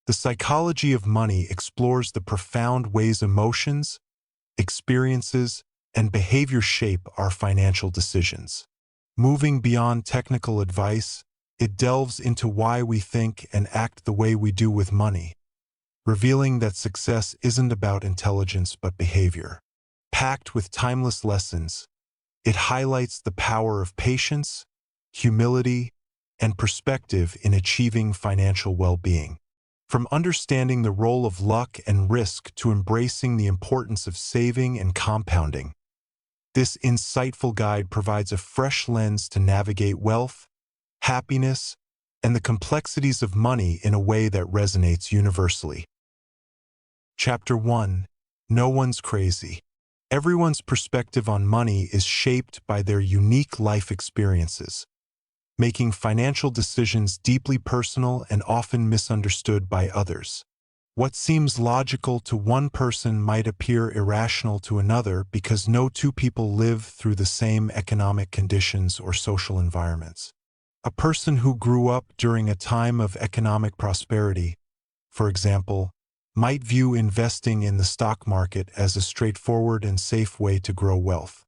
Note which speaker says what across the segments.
Speaker 1: The psychology of money explores the profound ways emotions, experiences, and behavior shape our financial decisions. Moving beyond technical advice, it delves into why we think and act the way we do with money, revealing that success isn't about intelligence but behavior. Packed with timeless lessons, it highlights the power of patience, humility, and perspective in achieving financial well-being. From understanding the role of luck and risk to embracing the importance of saving and compounding, this insightful guide provides a fresh lens to navigate wealth, happiness, and the complexities of money in a way that resonates universally. Chapter 1. No one's crazy. Everyone's perspective on money is shaped by their unique life experiences, making financial decisions deeply personal and often misunderstood by others. What seems logical to one person might appear irrational to another because no two people live through the same economic conditions or social environments. A person who grew up during a time of economic prosperity, for example, might view investing in the stock market as a straightforward and safe way to grow wealth.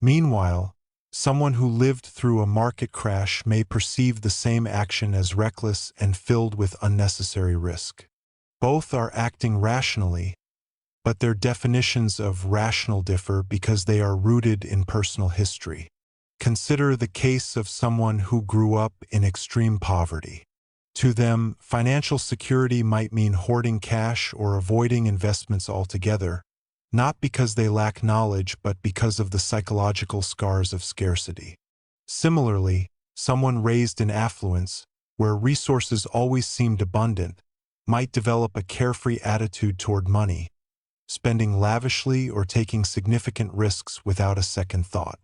Speaker 1: Meanwhile, someone who lived through a market crash may perceive the same action as reckless and filled with unnecessary risk. Both are acting rationally, but their definitions of rational differ because they are rooted in personal history. Consider the case of someone who grew up in extreme poverty. To them, financial security might mean hoarding cash or avoiding investments altogether, not because they lack knowledge but because of the psychological scars of scarcity. Similarly, someone raised in affluence, where resources always seemed abundant, might develop a carefree attitude toward money, spending lavishly or taking significant risks without a second thought.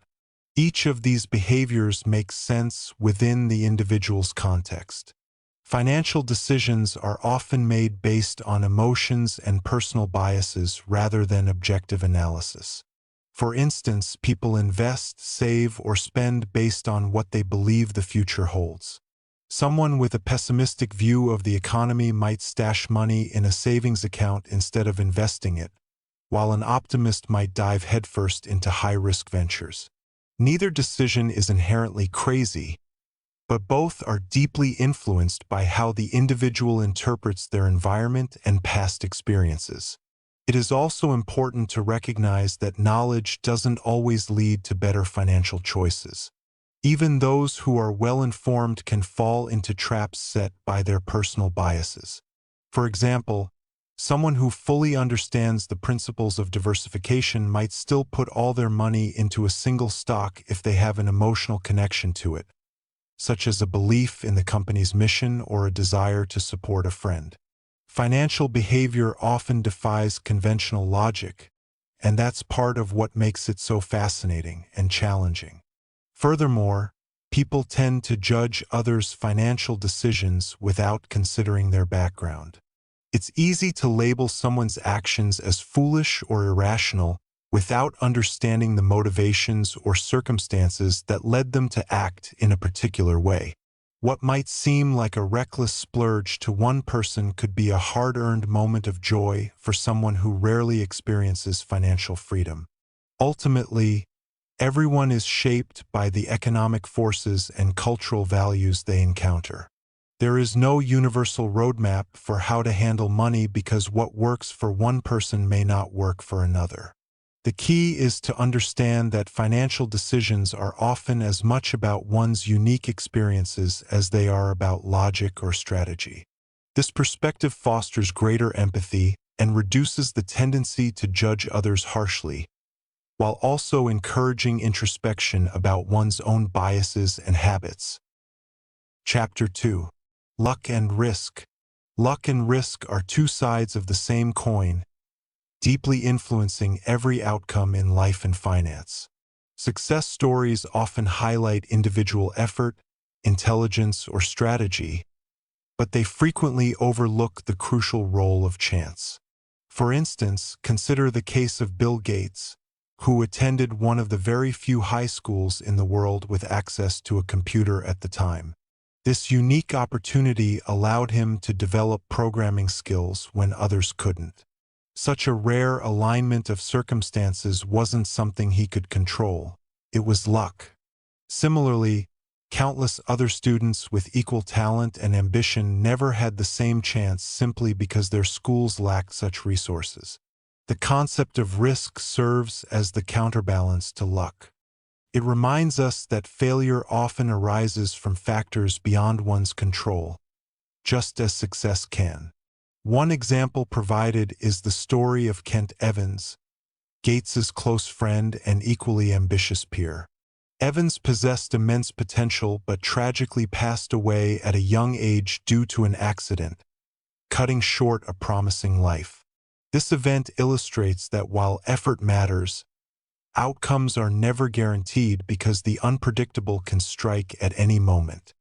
Speaker 1: Each of these behaviors makes sense within the individual's context. Financial decisions are often made based on emotions and personal biases rather than objective analysis. For instance, people invest, save, or spend based on what they believe the future holds. Someone with a pessimistic view of the economy might stash money in a savings account instead of investing it, while an optimist might dive headfirst into high-risk ventures. Neither decision is inherently crazy, but both are deeply influenced by how the individual interprets their environment and past experiences. It is also important to recognize that knowledge doesn't always lead to better financial choices. Even those who are well-informed can fall into traps set by their personal biases. For example, someone who fully understands the principles of diversification might still put all their money into a single stock if they have an emotional connection to it, such as a belief in the company's mission or a desire to support a friend. Financial behavior often defies conventional logic, and that's part of what makes it so fascinating and challenging. Furthermore, people tend to judge others' financial decisions without considering their background. It's easy to label someone's actions as foolish or irrational without understanding the motivations or circumstances that led them to act in a particular way. What might seem like a reckless splurge to one person could be a hard-earned moment of joy for someone who rarely experiences financial freedom. Ultimately, everyone is shaped by the economic forces and cultural values they encounter. There is no universal roadmap for how to handle money because what works for one person may not work for another. The key is to understand that financial decisions are often as much about one's unique experiences as they are about logic or strategy. This perspective fosters greater empathy and reduces the tendency to judge others harshly, while also encouraging introspection about one's own biases and habits. Chapter 2. Luck and Risk. Luck and risk are two sides of the same coin, deeply influencing every outcome in life and finance. Success stories often highlight individual effort, intelligence, or strategy, but they frequently overlook the crucial role of chance. For instance, consider the case of Bill Gates, who attended one of the very few high schools in the world with access to a computer at the time. This unique opportunity allowed him to develop programming skills when others couldn't. Such a rare alignment of circumstances wasn't something he could control. It was luck. Similarly, countless other students with equal talent and ambition never had the same chance simply because their schools lacked such resources. The concept of risk serves as the counterbalance to luck. It reminds us that failure often arises from factors beyond one's control, just as success can. One example provided is the story of Kent Evans, Gates's close friend and equally ambitious peer. Evans possessed immense potential but tragically passed away at a young age due to an accident, cutting short a promising life. This event illustrates that while effort matters, outcomes are never guaranteed because the unpredictable can strike at any moment.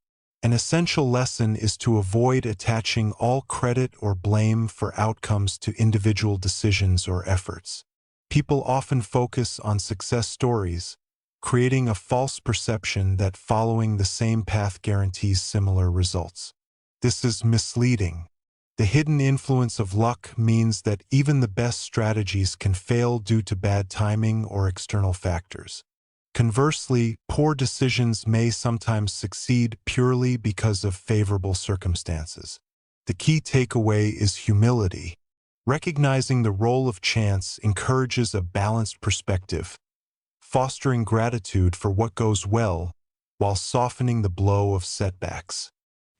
Speaker 1: An essential lesson is to avoid attaching all credit or blame for outcomes to individual decisions or efforts. People often focus on success stories, creating a false perception that following the same path guarantees similar results. This is misleading. The hidden influence of luck means that even the best strategies can fail due to bad timing or external factors. Conversely, poor decisions may sometimes succeed purely because of favorable circumstances. The key takeaway is humility. Recognizing the role of chance encourages a balanced perspective, fostering gratitude for what goes well while softening the blow of setbacks.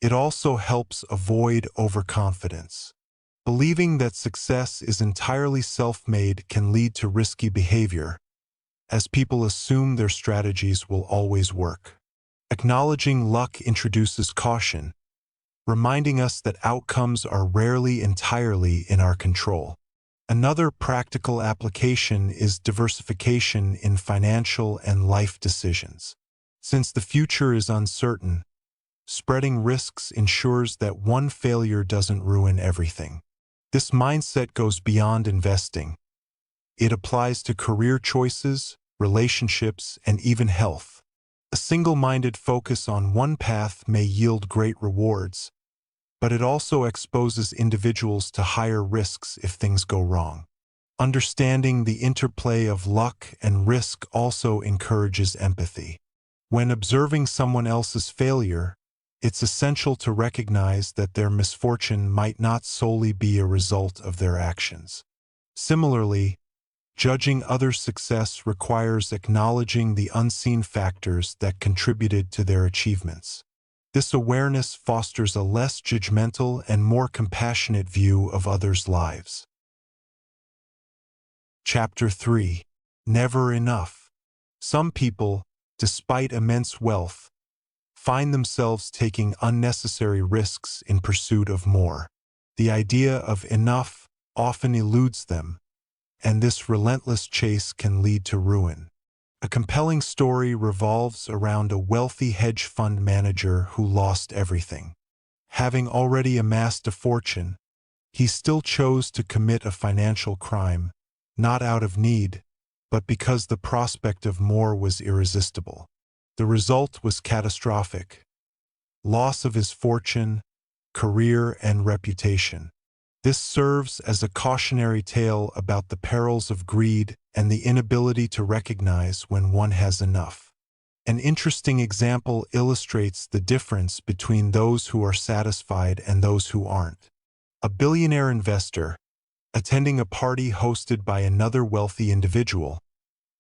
Speaker 1: It also helps avoid overconfidence. Believing that success is entirely self-made can lead to risky behavior, as people assume their strategies will always work. Acknowledging luck introduces caution, reminding us that outcomes are rarely entirely in our control. Another practical application is diversification in financial and life decisions. Since the future is uncertain, spreading risks ensures that one failure doesn't ruin everything. This mindset goes beyond investing. It applies to career choices, relationships, and even health. A single-minded focus on one path may yield great rewards, but it also exposes individuals to higher risks if things go wrong. Understanding the interplay of luck and risk also encourages empathy. When observing someone else's failure, it's essential to recognize that their misfortune might not solely be a result of their actions. Similarly, judging others' success requires acknowledging the unseen factors that contributed to their achievements. This awareness fosters a less judgmental and more compassionate view of others' lives. Chapter 3. Never enough. Some people, despite immense wealth, find themselves taking unnecessary risks in pursuit of more. The idea of enough often eludes them, and this relentless chase can lead to ruin. A compelling story revolves around a wealthy hedge fund manager who lost everything. Having already amassed a fortune, he still chose to commit a financial crime, not out of need, but because the prospect of more was irresistible. The result was catastrophic: loss of his fortune, career, and reputation. This serves as a cautionary tale about the perils of greed and the inability to recognize when one has enough. An interesting example illustrates the difference between those who are satisfied and those who aren't. A billionaire investor, attending a party hosted by another wealthy individual,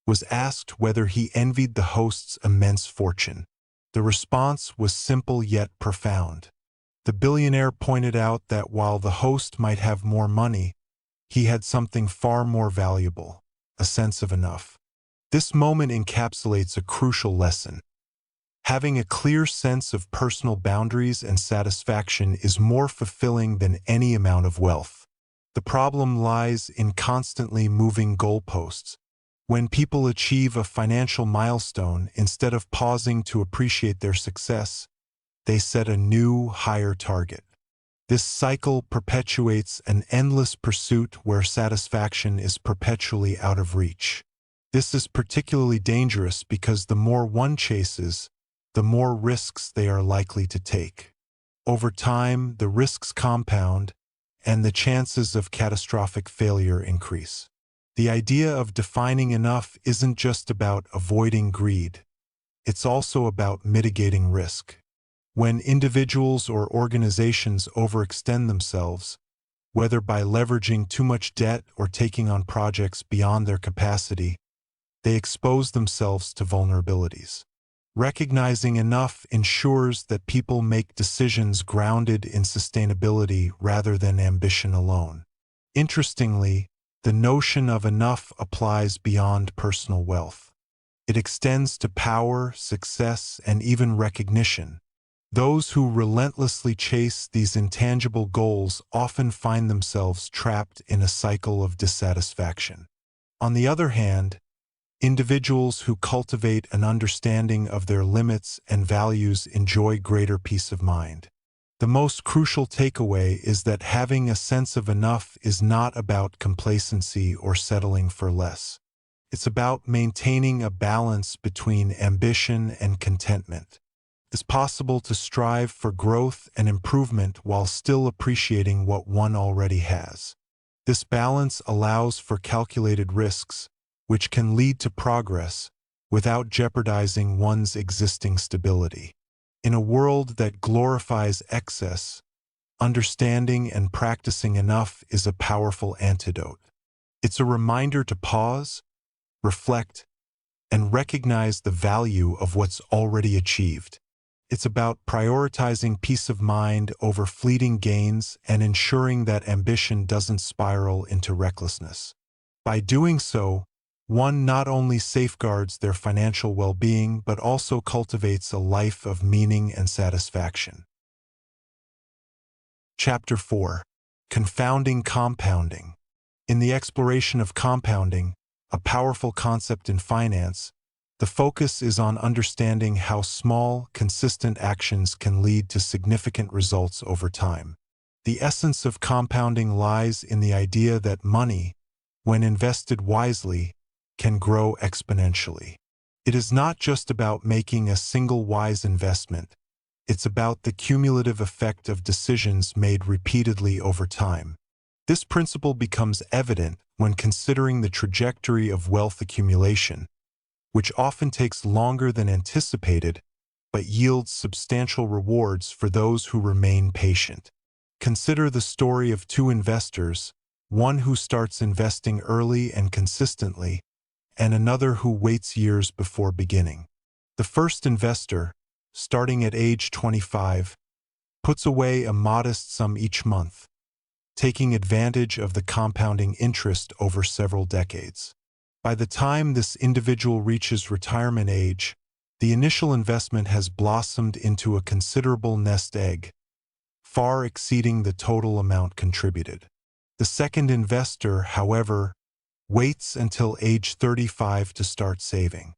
Speaker 1: was asked whether he envied the host's immense fortune. The response was simple yet profound. The billionaire pointed out that while the host might have more money, he had something far more valuable: a sense of enough. This moment encapsulates a crucial lesson. Having a clear sense of personal boundaries and satisfaction is more fulfilling than any amount of wealth. The problem lies in constantly moving goalposts. When people achieve a financial milestone, instead of pausing to appreciate their success, they set a new, higher target. This cycle perpetuates an endless pursuit where satisfaction is perpetually out of reach. This is particularly dangerous because the more one chases, the more risks they are likely to take. Over time, the risks compound, and the chances of catastrophic failure increase. The idea of defining enough isn't just about avoiding greed. It's also about mitigating risk. When individuals or organizations overextend themselves, whether by leveraging too much debt or taking on projects beyond their capacity, they expose themselves to vulnerabilities. Recognizing enough ensures that people make decisions grounded in sustainability rather than ambition alone. Interestingly, the notion of enough applies beyond personal wealth. It extends to power, success, and even recognition. Those who relentlessly chase these intangible goals often find themselves trapped in a cycle of dissatisfaction. On the other hand, individuals who cultivate an understanding of their limits and values enjoy greater peace of mind. The most crucial takeaway is that having a sense of enough is not about complacency or settling for less. It's about maintaining a balance between ambition and contentment. It's possible to strive for growth and improvement while still appreciating what one already has. This balance allows for calculated risks, which can lead to progress without jeopardizing one's existing stability. In a world that glorifies excess, understanding and practicing enough is a powerful antidote. It's a reminder to pause, reflect, and recognize the value of what's already achieved. It's about prioritizing peace of mind over fleeting gains and ensuring that ambition doesn't spiral into recklessness. By doing so, one not only safeguards their financial well-being but also cultivates a life of meaning and satisfaction. Chapter 4. Confounding Compounding. In the exploration of compounding, a powerful concept in finance, the focus is on understanding how small, consistent actions can lead to significant results over time. The essence of compounding lies in the idea that money, when invested wisely, can grow exponentially. It is not just about making a single wise investment. It's about the cumulative effect of decisions made repeatedly over time. This principle becomes evident when considering the trajectory of wealth accumulation, which often takes longer than anticipated, but yields substantial rewards for those who remain patient. Consider the story of two investors, one who starts investing early and consistently, and another who waits years before beginning. The first investor, starting at age 25, puts away a modest sum each month, taking advantage of the compounding interest over several decades. By the time this individual reaches retirement age, the initial investment has blossomed into a considerable nest egg, far exceeding the total amount contributed. The second investor, however, waits until age 35 to start saving.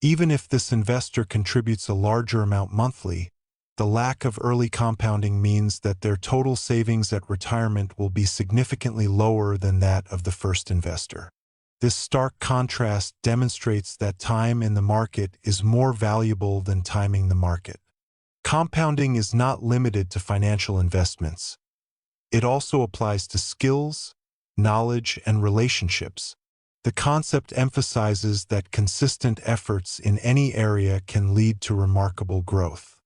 Speaker 1: Even if this investor contributes a larger amount monthly, the lack of early compounding means that their total savings at retirement will be significantly lower than that of the first investor. This stark contrast demonstrates that time in the market is more valuable than timing the market. Compounding is not limited to financial investments. It also applies to skills, knowledge, and relationships. The concept emphasizes that consistent efforts in any area can lead to remarkable growth.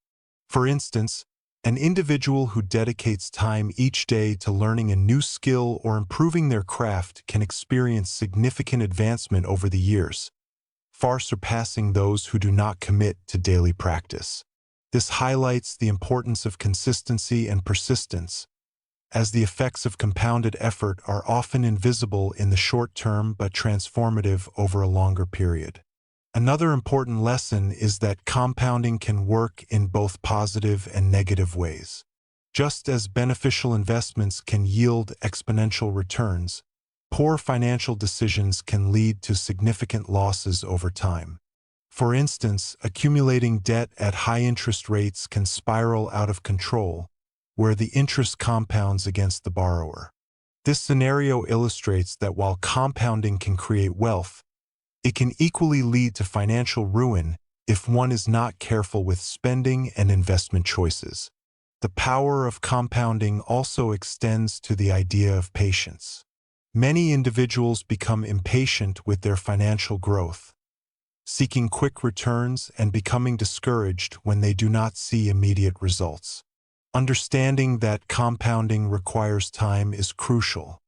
Speaker 1: For instance, an individual who dedicates time each day to learning a new skill or improving their craft can experience significant advancement over the years, far surpassing those who do not commit to daily practice. This highlights the importance of consistency and persistence, as the effects of compounded effort are often invisible in the short term but transformative over a longer period. Another important lesson is that compounding can work in both positive and negative ways. Just as beneficial investments can yield exponential returns, poor financial decisions can lead to significant losses over time. For instance, accumulating debt at high interest rates can spiral out of control, where the interest compounds against the borrower. This scenario illustrates that while compounding can create wealth, it can equally lead to financial ruin if one is not careful with spending and investment choices. The power of compounding also extends to the idea of patience. Many individuals become impatient with their financial growth, seeking quick returns and becoming discouraged when they do not see immediate results. Understanding that compounding requires time is crucial.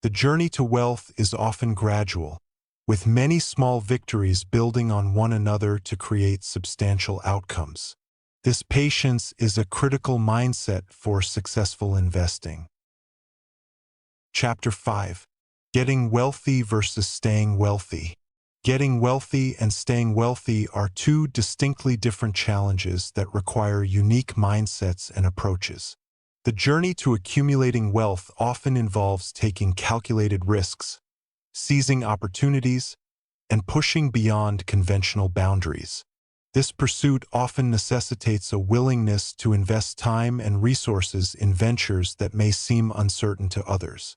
Speaker 1: The journey to wealth is often gradual, with many small victories building on one another to create substantial outcomes. This patience is a critical mindset for successful investing. Chapter 5. Getting wealthy versus staying wealthy. Getting wealthy and staying wealthy are two distinctly different challenges that require unique mindsets and approaches. The journey to accumulating wealth often involves taking calculated risks, seizing opportunities, and pushing beyond conventional boundaries. This pursuit often necessitates a willingness to invest time and resources in ventures that may seem uncertain to others.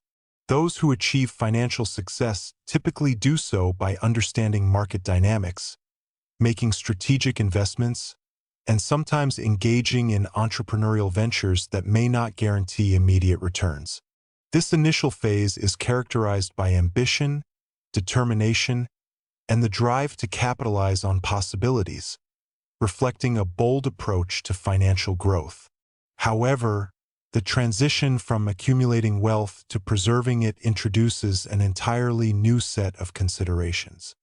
Speaker 1: Those who achieve financial success typically do so by understanding market dynamics, making strategic investments, and sometimes engaging in entrepreneurial ventures that may not guarantee immediate returns. This initial phase is characterized by ambition, determination, and the drive to capitalize on possibilities, reflecting a bold approach to financial growth. However, the transition from accumulating wealth to preserving it introduces an entirely new set of considerations.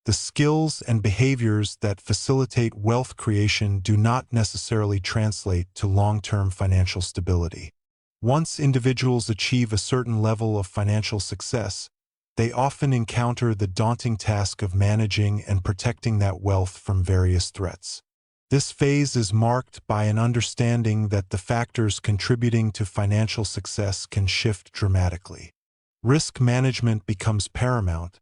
Speaker 1: The skills and behaviors that facilitate wealth creation do not necessarily translate to long-term financial stability. Once individuals achieve a certain level of financial success, they often encounter the daunting task of managing and protecting that wealth from various threats. This phase is marked by an understanding that the factors contributing to financial success can shift dramatically. Risk management becomes paramount,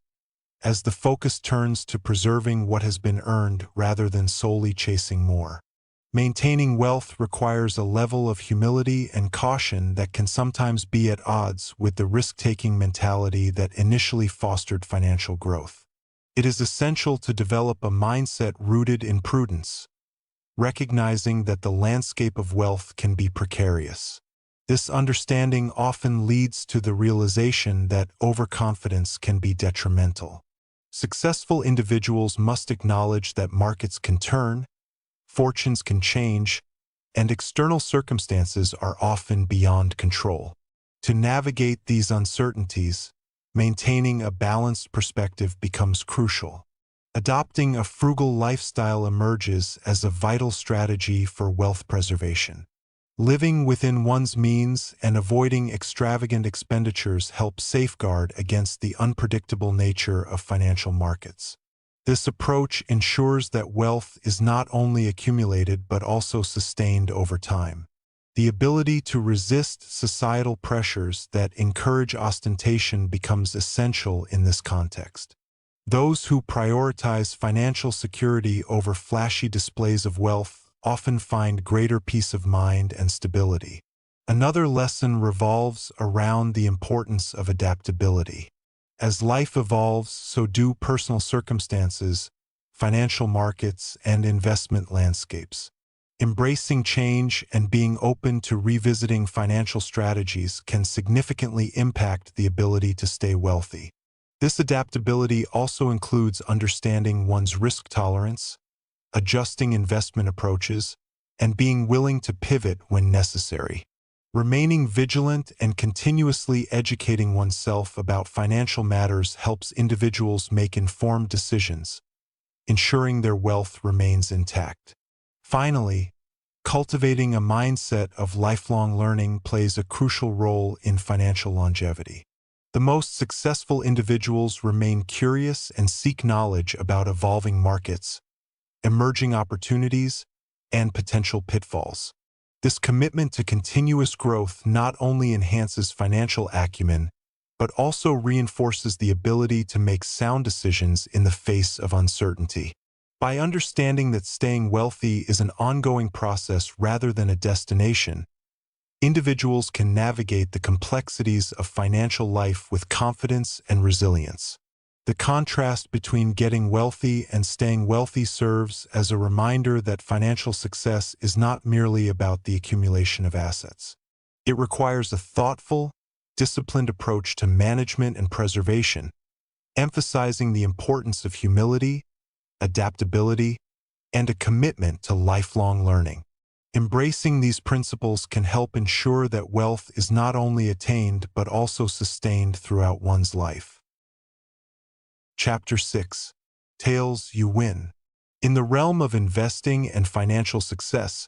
Speaker 1: as the focus turns to preserving what has been earned rather than solely chasing more. Maintaining wealth requires a level of humility and caution that can sometimes be at odds with the risk-taking mentality that initially fostered financial growth. It is essential to develop a mindset rooted in prudence, recognizing that the landscape of wealth can be precarious. This understanding often leads to the realization that overconfidence can be detrimental. Successful individuals must acknowledge that markets can turn, fortunes can change, and external circumstances are often beyond control. To navigate these uncertainties, maintaining a balanced perspective becomes crucial. Adopting a frugal lifestyle emerges as a vital strategy for wealth preservation. Living within one's means and avoiding extravagant expenditures helps safeguard against the unpredictable nature of financial markets. This approach ensures that wealth is not only accumulated but also sustained over time. The ability to resist societal pressures that encourage ostentation becomes essential in this context. Those who prioritize financial security over flashy displays of wealth often find greater peace of mind and stability. Another lesson revolves around the importance of adaptability. As life evolves, so do personal circumstances, financial markets, and investment landscapes. Embracing change and being open to revisiting financial strategies can significantly impact the ability to stay wealthy. This adaptability also includes understanding one's risk tolerance, adjusting investment approaches, and being willing to pivot when necessary. Remaining vigilant and continuously educating oneself about financial matters helps individuals make informed decisions, ensuring their wealth remains intact. Finally, cultivating a mindset of lifelong learning plays a crucial role in financial longevity. The most successful individuals remain curious and seek knowledge about evolving markets, emerging opportunities, and potential pitfalls. This commitment to continuous growth not only enhances financial acumen, but also reinforces the ability to make sound decisions in the face of uncertainty. By understanding that staying wealthy is an ongoing process rather than a destination, individuals can navigate the complexities of financial life with confidence and resilience. The contrast between getting wealthy and staying wealthy serves as a reminder that financial success is not merely about the accumulation of assets. It requires a thoughtful, disciplined approach to management and preservation, emphasizing the importance of humility, adaptability, and a commitment to lifelong learning. Embracing these principles can help ensure that wealth is not only attained but also sustained throughout one's life. Chapter 6. Tails You Win. In the realm of investing and financial success,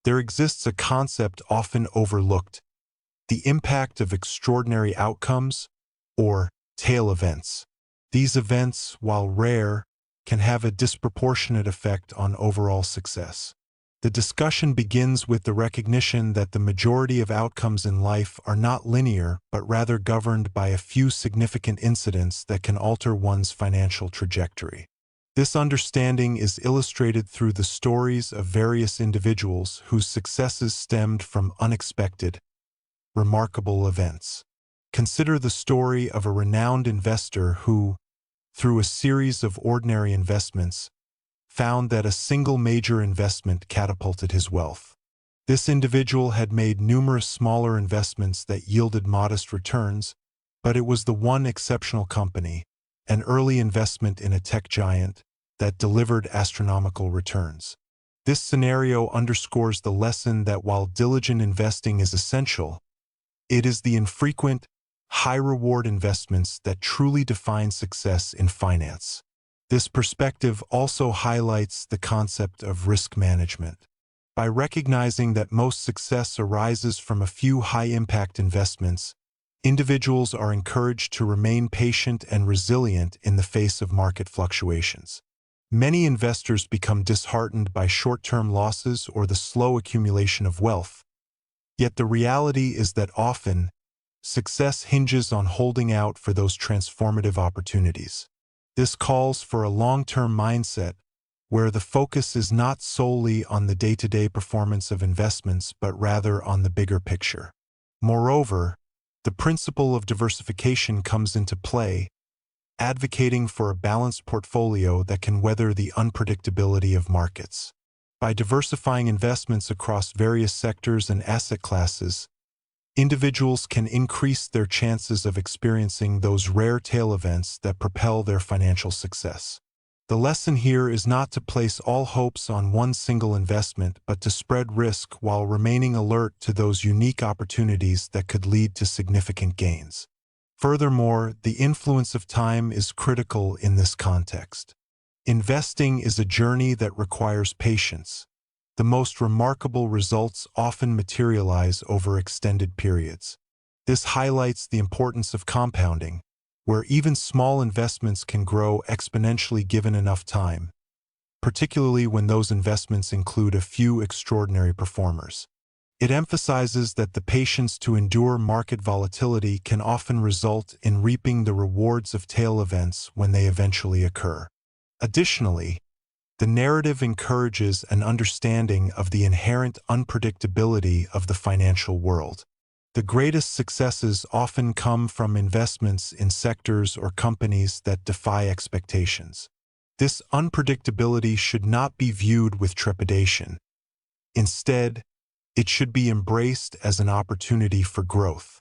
Speaker 1: there exists a concept often overlooked: the impact of extraordinary outcomes, or tail events. These events, while rare, can have a disproportionate effect on overall success. The discussion begins with the recognition that the majority of outcomes in life are not linear, but rather governed by a few significant incidents that can alter one's financial trajectory. This understanding is illustrated through the stories of various individuals whose successes stemmed from unexpected, remarkable events. Consider the story of a renowned investor who, through a series of ordinary investments, found that a single major investment catapulted his wealth. This individual had made numerous smaller investments that yielded modest returns, but it was the one exceptional company, an early investment in a tech giant, that delivered astronomical returns. This scenario underscores the lesson that while diligent investing is essential, it is the infrequent, high-reward investments that truly define success in finance. This perspective also highlights the concept of risk management. By recognizing that most success arises from a few high-impact investments, individuals are encouraged to remain patient and resilient in the face of market fluctuations. Many investors become disheartened by short-term losses or the slow accumulation of wealth, yet the reality is that often, success hinges on holding out for those transformative opportunities. This calls for a long-term mindset where the focus is not solely on the day-to-day performance of investments but rather on the bigger picture. Moreover, the principle of diversification comes into play, advocating for a balanced portfolio that can weather the unpredictability of markets. By diversifying investments across various sectors and asset classes, individuals can increase their chances of experiencing those rare tail events that propel their financial success. The lesson here is not to place all hopes on one single investment, but to spread risk while remaining alert to those unique opportunities that could lead to significant gains. Furthermore, the influence of time is critical in this context. Investing is a journey that requires patience. The most remarkable results often materialize over extended periods. This highlights the importance of compounding, where even small investments can grow exponentially given enough time, particularly when those investments include a few extraordinary performers. It emphasizes that the patience to endure market volatility can often result in reaping the rewards of tail events when they eventually occur. Additionally, the narrative encourages an understanding of the inherent unpredictability of the financial world. The greatest successes often come from investments in sectors or companies that defy expectations. This unpredictability should not be viewed with trepidation. Instead, it should be embraced as an opportunity for growth.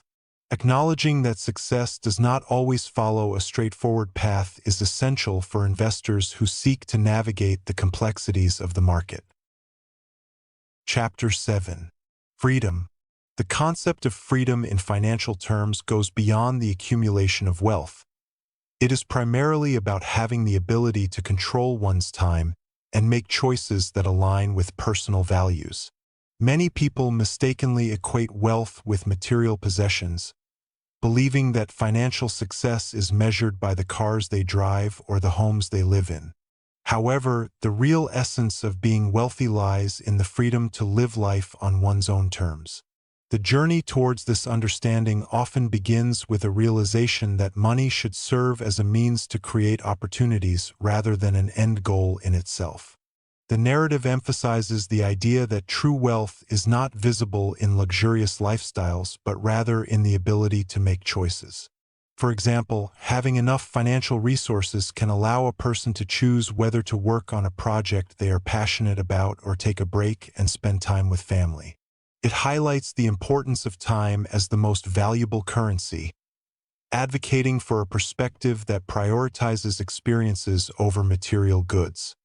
Speaker 1: Acknowledging that success does not always follow a straightforward path is essential for investors who seek to navigate the complexities of the market. Chapter 7. Freedom. The concept of freedom in financial terms goes beyond the accumulation of wealth. It is primarily about having the ability to control one's time and make choices that align with personal values. Many people mistakenly equate wealth with material possessions, believing that financial success is measured by the cars they drive or the homes they live in. However, the real essence of being wealthy lies in the freedom to live life on one's own terms. The journey towards this understanding often begins with a realization that money should serve as a means to create opportunities rather than an end goal in itself. The narrative emphasizes the idea that true wealth is not visible in luxurious lifestyles, but rather in the ability to make choices. For example, having enough financial resources can allow a person to choose whether to work on a project they are passionate about or take a break and spend time with family. It highlights the importance of time as the most valuable currency, advocating for a perspective that prioritizes experiences over material goods.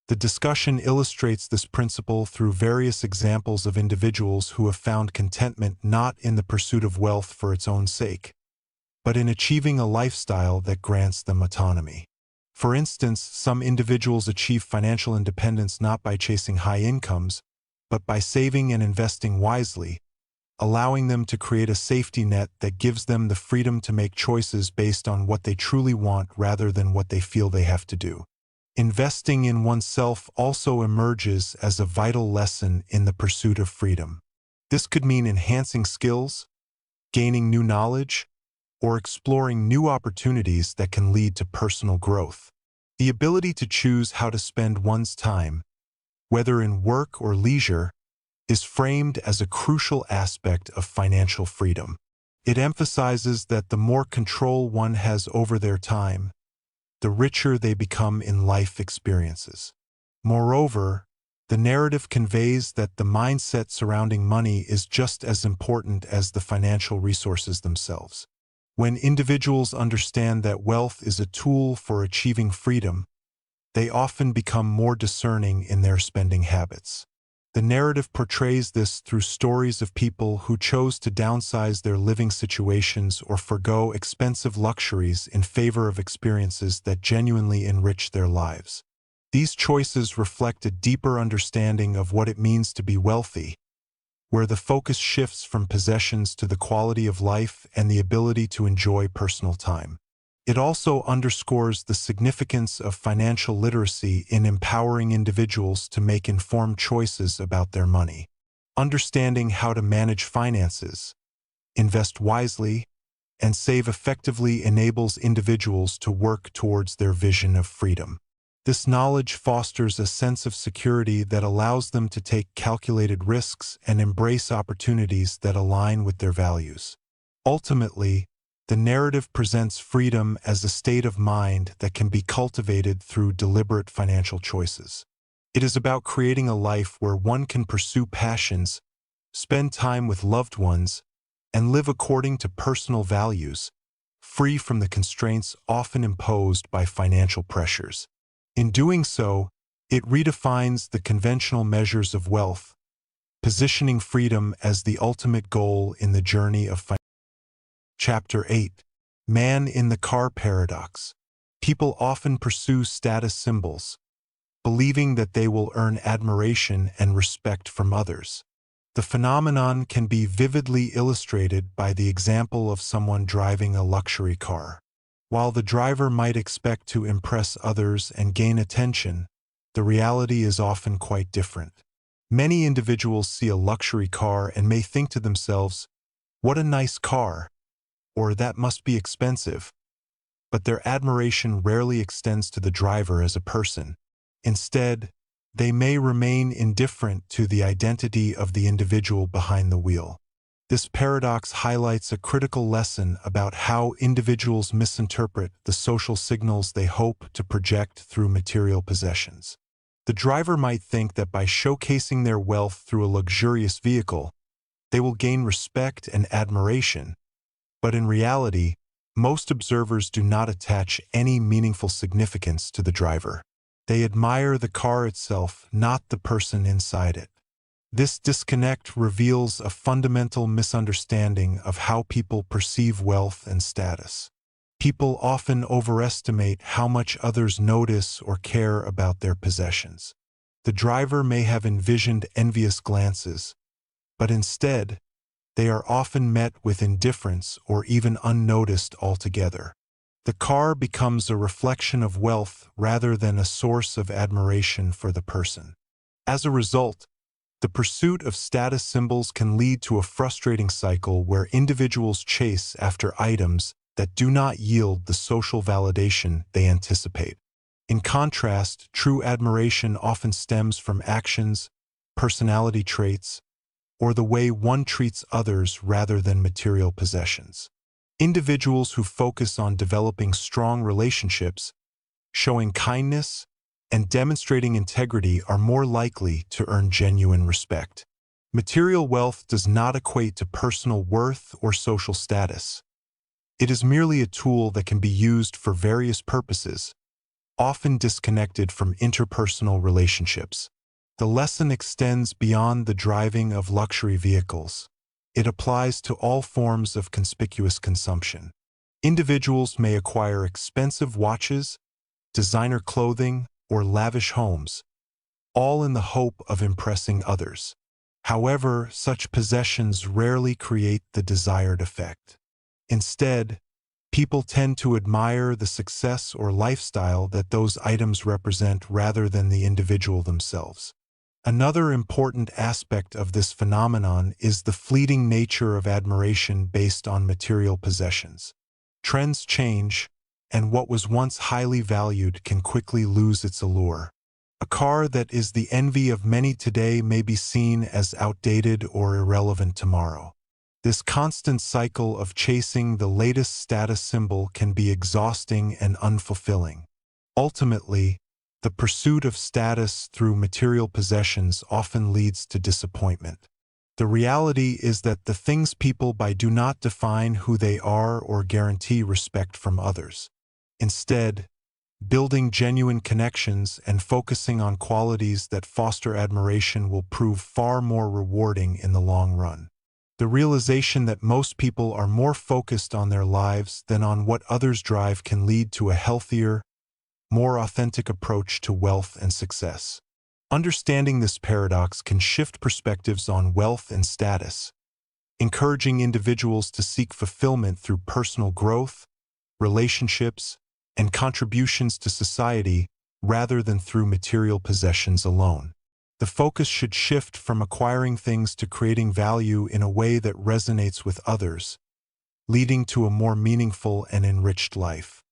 Speaker 1: The discussion illustrates this principle through various examples of individuals who have found contentment not in the pursuit of wealth for its own sake, but in achieving a lifestyle that grants them autonomy. For instance, some individuals achieve financial independence not by chasing high incomes, but by saving and investing wisely, allowing them to create a safety net that gives them the freedom to make choices based on what they truly want rather than what they feel they have to do. Investing in oneself also emerges as a vital lesson in the pursuit of freedom. This could mean enhancing skills, gaining new knowledge, or exploring new opportunities that can lead to personal growth. The ability to choose how to spend one's time, whether in work or leisure, is framed as a crucial aspect of financial freedom. It emphasizes that the more control one has over their time, the richer they become in life experiences. Moreover, the narrative conveys that the mindset surrounding money is just as important as the financial resources themselves. When individuals understand that wealth is a tool for achieving freedom, they often become more discerning in their spending habits. The narrative portrays this through stories of people who chose to downsize their living situations or forgo expensive luxuries in favor of experiences that genuinely enrich their lives. These choices reflect a deeper understanding of what it means to be wealthy, where the focus shifts from possessions to the quality of life and the ability to enjoy personal time. It also underscores the significance of financial literacy in empowering individuals to make informed choices about their money. Understanding how to manage finances, invest wisely, and save effectively enables individuals to work towards their vision of freedom. This knowledge fosters a sense of security that allows them to take calculated risks and embrace opportunities that align with their values. Ultimately, the narrative presents freedom as a state of mind that can be cultivated through deliberate financial choices. It is about creating a life where one can pursue passions, spend time with loved ones, and live according to personal values, free from the constraints often imposed by financial pressures. In doing so, it redefines the conventional measures of wealth, positioning freedom as the ultimate goal in the journey of finance. Chapter 8. Man in the Car Paradox. People often pursue status symbols, believing that they will earn admiration and respect from others. The phenomenon can be vividly illustrated by the example of someone driving a luxury car. While the driver might expect to impress others and gain attention, the reality is often quite different. Many individuals see a luxury car and may think to themselves, "What a nice car," or "that must be expensive," but their admiration rarely extends to the driver as a person. Instead, they may remain indifferent to the identity of the individual behind the wheel. This paradox highlights a critical lesson about how individuals misinterpret the social signals they hope to project through material possessions. The driver might think that by showcasing their wealth through a luxurious vehicle, they will gain respect and admiration, but in reality, most observers do not attach any meaningful significance to the driver. They admire the car itself, not the person inside it. This disconnect reveals a fundamental misunderstanding of how people perceive wealth and status. People often overestimate how much others notice or care about their possessions. The driver may have envisioned envious glances, but instead, they are often met with indifference or even unnoticed altogether. The car becomes a reflection of wealth rather than a source of admiration for the person. As a result, the pursuit of status symbols can lead to a frustrating cycle where individuals chase after items that do not yield the social validation they anticipate. In contrast, true admiration often stems from actions, personality traits, or the way one treats others rather than material possessions. Individuals who focus on developing strong relationships, showing kindness, and demonstrating integrity are more likely to earn genuine respect. Material wealth does not equate to personal worth or social status. It is merely a tool that can be used for various purposes, often disconnected from interpersonal relationships. The lesson extends beyond the driving of luxury vehicles. It applies to all forms of conspicuous consumption. Individuals may acquire expensive watches, designer clothing, or lavish homes, all in the hope of impressing others. However, such possessions rarely create the desired effect. Instead, people tend to admire the success or lifestyle that those items represent rather than the individual themselves. Another important aspect of this phenomenon is the fleeting nature of admiration based on material possessions. Trends change, and what was once highly valued can quickly lose its allure. A car that is the envy of many today may be seen as outdated or irrelevant tomorrow. This constant cycle of chasing the latest status symbol can be exhausting and unfulfilling. Ultimately, the pursuit of status through material possessions often leads to disappointment. The reality is that the things people buy do not define who they are or guarantee respect from others. Instead, building genuine connections and focusing on qualities that foster admiration will prove far more rewarding in the long run. The realization that most people are more focused on their lives than on what others drive can lead to a healthier, more authentic approach to wealth and success. Understanding this paradox can shift perspectives on wealth and status, encouraging individuals to seek fulfillment through personal growth, relationships, and contributions to society rather than through material possessions alone. The focus should shift from acquiring things to creating value in a way that resonates with others, leading to a more meaningful and enriched life.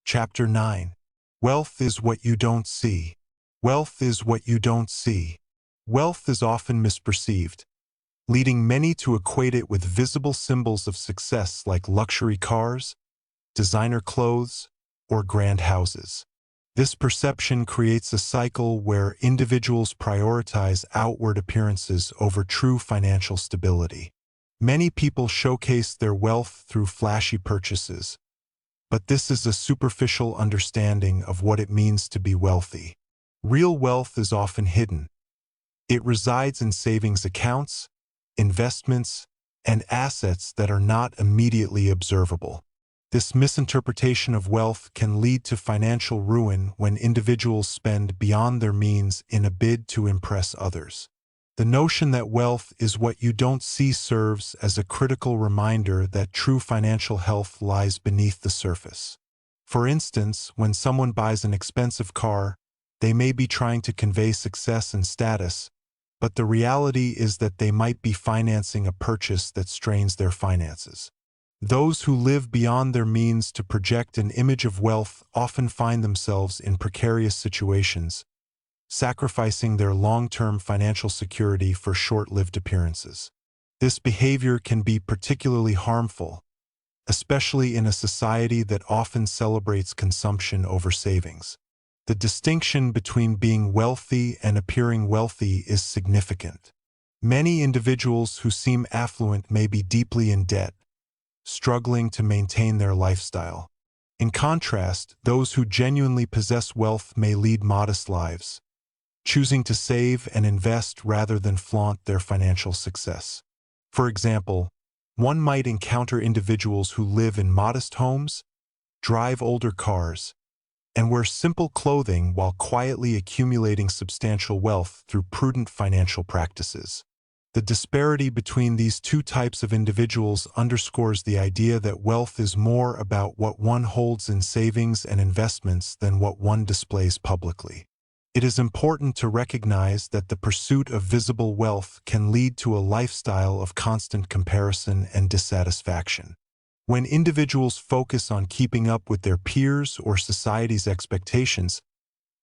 Speaker 1: Chapter 9. Wealth is what you don't see. Wealth is what you don't see. Wealth is often misperceived, leading many to equate it with visible symbols of success like luxury cars, designer clothes, or grand houses. This perception creates a cycle where individuals prioritize outward appearances over true financial stability. Many people showcase their wealth through flashy purchases, but this is a superficial understanding of what it means to be wealthy. Real wealth is often hidden. It resides in savings accounts, investments, and assets that are not immediately observable. This misinterpretation of wealth can lead to financial ruin when individuals spend beyond their means in a bid to impress others. The notion that wealth is what you don't see serves as a critical reminder that true financial health lies beneath the surface. For instance, when someone buys an expensive car, they may be trying to convey success and status, but the reality is that they might be financing a purchase that strains their finances. Those who live beyond their means to project an image of wealth often find themselves in precarious situations, sacrificing their long-term financial security for short-lived appearances. This behavior can be particularly harmful, especially in a society that often celebrates consumption over savings. The distinction between being wealthy and appearing wealthy is significant. Many individuals who seem affluent may be deeply in debt, struggling to maintain their lifestyle. In contrast, those who genuinely possess wealth may lead modest lives, choosing to save and invest rather than flaunt their financial success. For example, one might encounter individuals who live in modest homes, drive older cars, and wear simple clothing while quietly accumulating substantial wealth through prudent financial practices. The disparity between these two types of individuals underscores the idea that wealth is more about what one holds in savings and investments than what one displays publicly. It is important to recognize that the pursuit of visible wealth can lead to a lifestyle of constant comparison and dissatisfaction. When individuals focus on keeping up with their peers or society's expectations,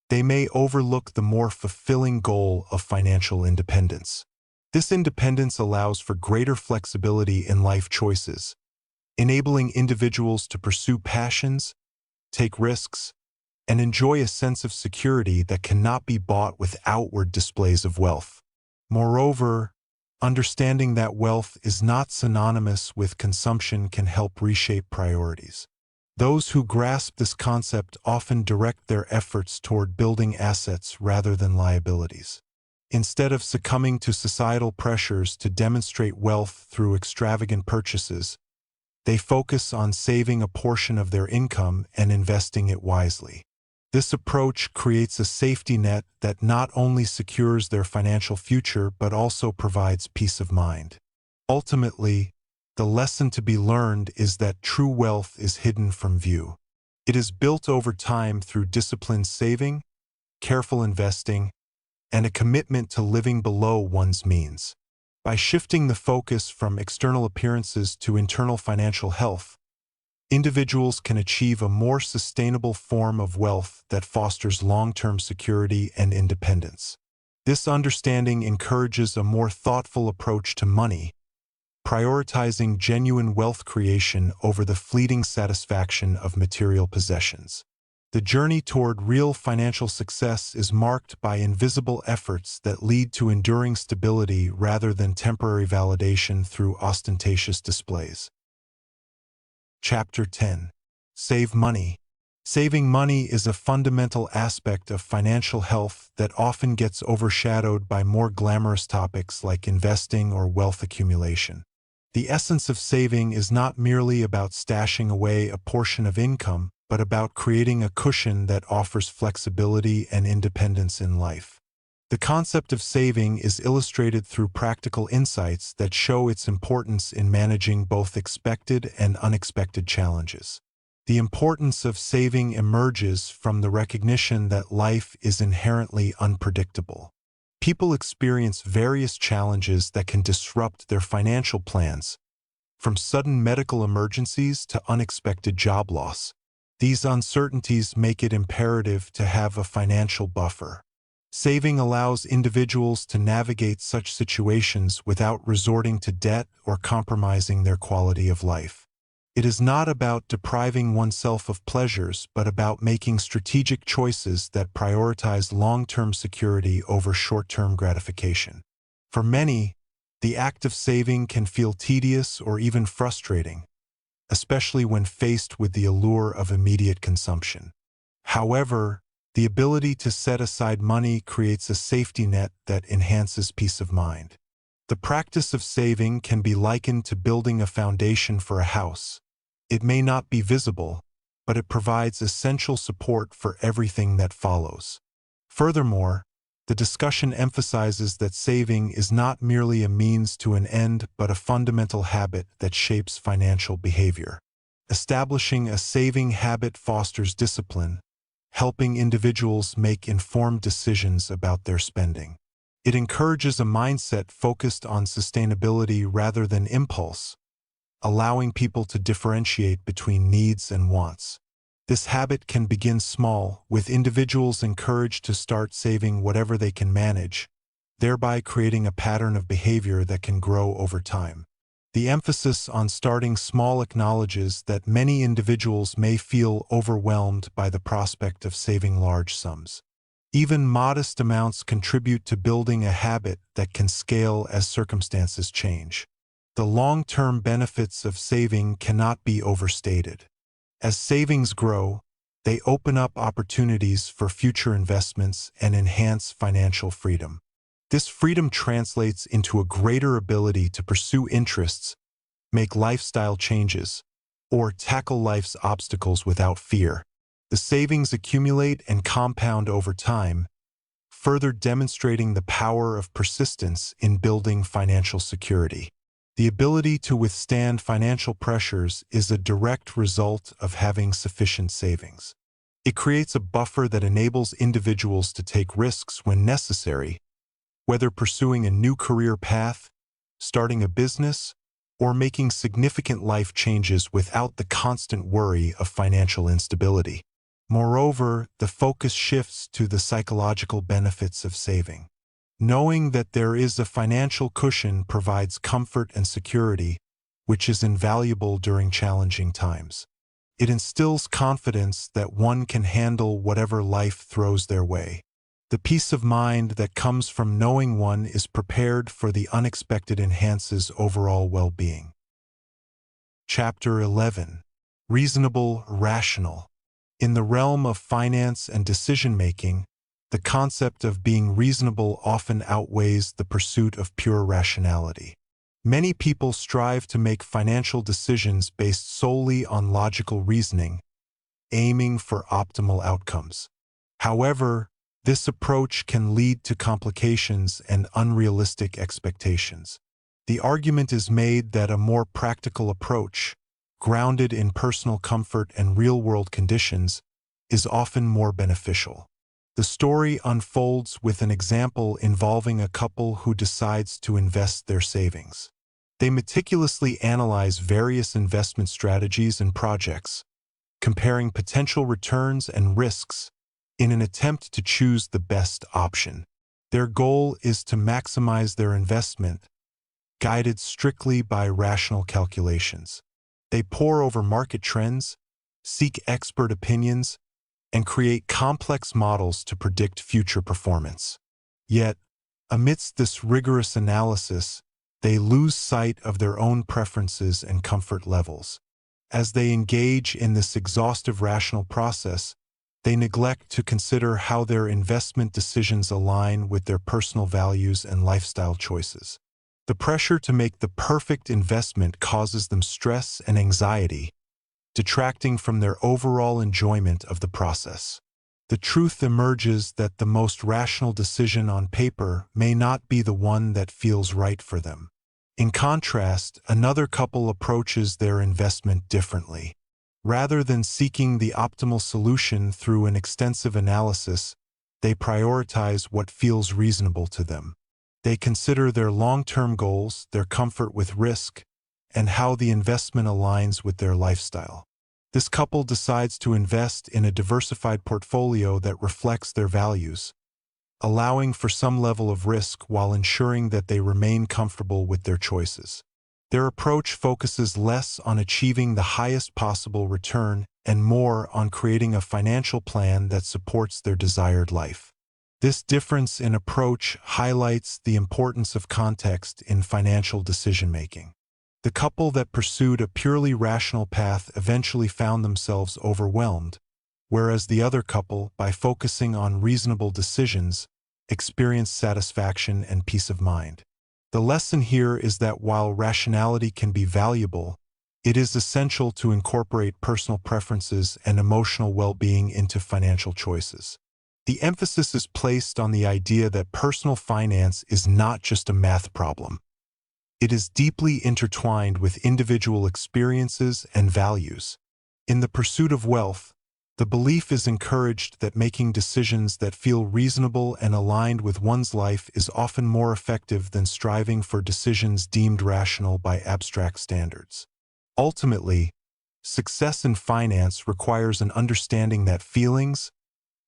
Speaker 1: they may overlook the more fulfilling goal of financial independence. This independence allows for greater flexibility in life choices, enabling individuals to pursue passions, take risks, and enjoy a sense of security that cannot be bought with outward displays of wealth. Moreover, understanding that wealth is not synonymous with consumption can help reshape priorities. Those who grasp this concept often direct their efforts toward building assets rather than liabilities. Instead of succumbing to societal pressures to demonstrate wealth through extravagant purchases, they focus on saving a portion of their income and investing it wisely. This approach creates a safety net that not only secures their financial future but also provides peace of mind. Ultimately, the lesson to be learned is that true wealth is hidden from view. It is built over time through disciplined saving, careful investing, and a commitment to living below one's means. By shifting the focus from external appearances to internal financial health, individuals can achieve a more sustainable form of wealth that fosters long-term security and independence. This understanding encourages a more thoughtful approach to money, prioritizing genuine wealth creation over the fleeting satisfaction of material possessions. The journey toward real financial success is marked by invisible efforts that lead to enduring stability rather than temporary validation through ostentatious displays. Chapter 10. Save money. Saving money is a fundamental aspect of financial health that often gets overshadowed by more glamorous topics like investing or wealth accumulation. The essence of saving is not merely about stashing away a portion of income, but about creating a cushion that offers flexibility and independence in life. The concept of saving is illustrated through practical insights that show its importance in managing both expected and unexpected challenges. The importance of saving emerges from the recognition that life is inherently unpredictable. People experience various challenges that can disrupt their financial plans, from sudden medical emergencies to unexpected job loss. These uncertainties make it imperative to have a financial buffer. Saving allows individuals to navigate such situations without resorting to debt or compromising their quality of life. It is not about depriving oneself of pleasures, but about making strategic choices that prioritize long-term security over short-term gratification. For many, the act of saving can feel tedious or even frustrating, especially when faced with the allure of immediate consumption. However, the ability to set aside money creates a safety net that enhances peace of mind. The practice of saving can be likened to building a foundation for a house. It may not be visible, but it provides essential support for everything that follows. Furthermore, the discussion emphasizes that saving is not merely a means to an end but a fundamental habit that shapes financial behavior. Establishing a saving habit fosters discipline, helping individuals make informed decisions about their spending. It encourages a mindset focused on sustainability rather than impulse, allowing people to differentiate between needs and wants. This habit can begin small, with individuals encouraged to start saving whatever they can manage, thereby creating a pattern of behavior that can grow over time. The emphasis on starting small acknowledges that many individuals may feel overwhelmed by the prospect of saving large sums. Even modest amounts contribute to building a habit that can scale as circumstances change. The long-term benefits of saving cannot be overstated. As savings grow, they open up opportunities for future investments and enhance financial freedom. This freedom translates into a greater ability to pursue interests, make lifestyle changes, or tackle life's obstacles without fear. The savings accumulate and compound over time, further demonstrating the power of persistence in building financial security. The ability to withstand financial pressures is a direct result of having sufficient savings. It creates a buffer that enables individuals to take risks when necessary, whether pursuing a new career path, starting a business, or making significant life changes without the constant worry of financial instability. Moreover, the focus shifts to the psychological benefits of saving. Knowing that there is a financial cushion provides comfort and security, which is invaluable during challenging times. It instills confidence that one can handle whatever life throws their way. The peace of mind that comes from knowing one is prepared for the unexpected enhances overall well-being. Chapter 11. Reasonable, rational. In the realm of finance and decision-making, the concept of being reasonable often outweighs the pursuit of pure rationality. Many people strive to make financial decisions based solely on logical reasoning, aiming for optimal outcomes. However, this approach can lead to complications and unrealistic expectations. The argument is made that a more practical approach, grounded in personal comfort and real-world conditions, is often more beneficial. The story unfolds with an example involving a couple who decides to invest their savings. They meticulously analyze various investment strategies and projects, comparing potential returns and risks in an attempt to choose the best option. Their goal is to maximize their investment, guided strictly by rational calculations. They pore over market trends, seek expert opinions, and create complex models to predict future performance. Yet, amidst this rigorous analysis, they lose sight of their own preferences and comfort levels. As they engage in this exhaustive rational process, they neglect to consider how their investment decisions align with their personal values and lifestyle choices. The pressure to make the perfect investment causes them stress and anxiety, detracting from their overall enjoyment of the process. The truth emerges that the most rational decision on paper may not be the one that feels right for them. In contrast, another couple approaches their investment differently. Rather than seeking the optimal solution through an extensive analysis, they prioritize what feels reasonable to them. They consider their long-term goals, their comfort with risk, and how the investment aligns with their lifestyle. This couple decides to invest in a diversified portfolio that reflects their values, allowing for some level of risk while ensuring that they remain comfortable with their choices. Their approach focuses less on achieving the highest possible return and more on creating a financial plan that supports their desired life. This difference in approach highlights the importance of context in financial decision-making. The couple that pursued a purely rational path eventually found themselves overwhelmed, whereas the other couple, by focusing on reasonable decisions, experienced satisfaction and peace of mind. The lesson here is that while rationality can be valuable, it is essential to incorporate personal preferences and emotional well-being into financial choices. The emphasis is placed on the idea that personal finance is not just a math problem. It is deeply intertwined with individual experiences and values. In the pursuit of wealth, the belief is encouraged that making decisions that feel reasonable and aligned with one's life is often more effective than striving for decisions deemed rational by abstract standards. Ultimately, success in finance requires an understanding that feelings,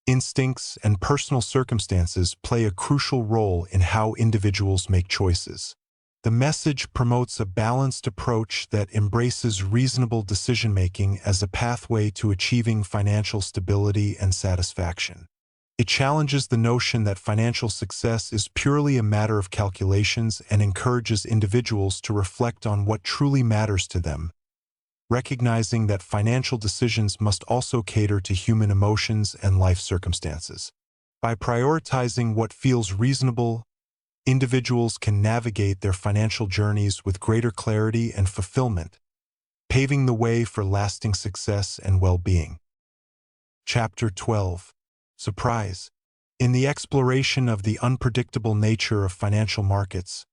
Speaker 1: instincts, and personal circumstances play a crucial role in how individuals make choices. The message promotes a balanced approach that embraces reasonable decision-making as a pathway to achieving financial stability and satisfaction. It challenges the notion that financial success is purely a matter of calculations and encourages individuals to reflect on what truly matters to them, recognizing that financial decisions must also cater to human emotions and life circumstances. By prioritizing what feels reasonable, individuals can navigate their financial journeys with greater clarity and fulfillment, paving the way for lasting success and well-being. Chapter 12. Surprise. In the exploration of the unpredictable nature of financial markets,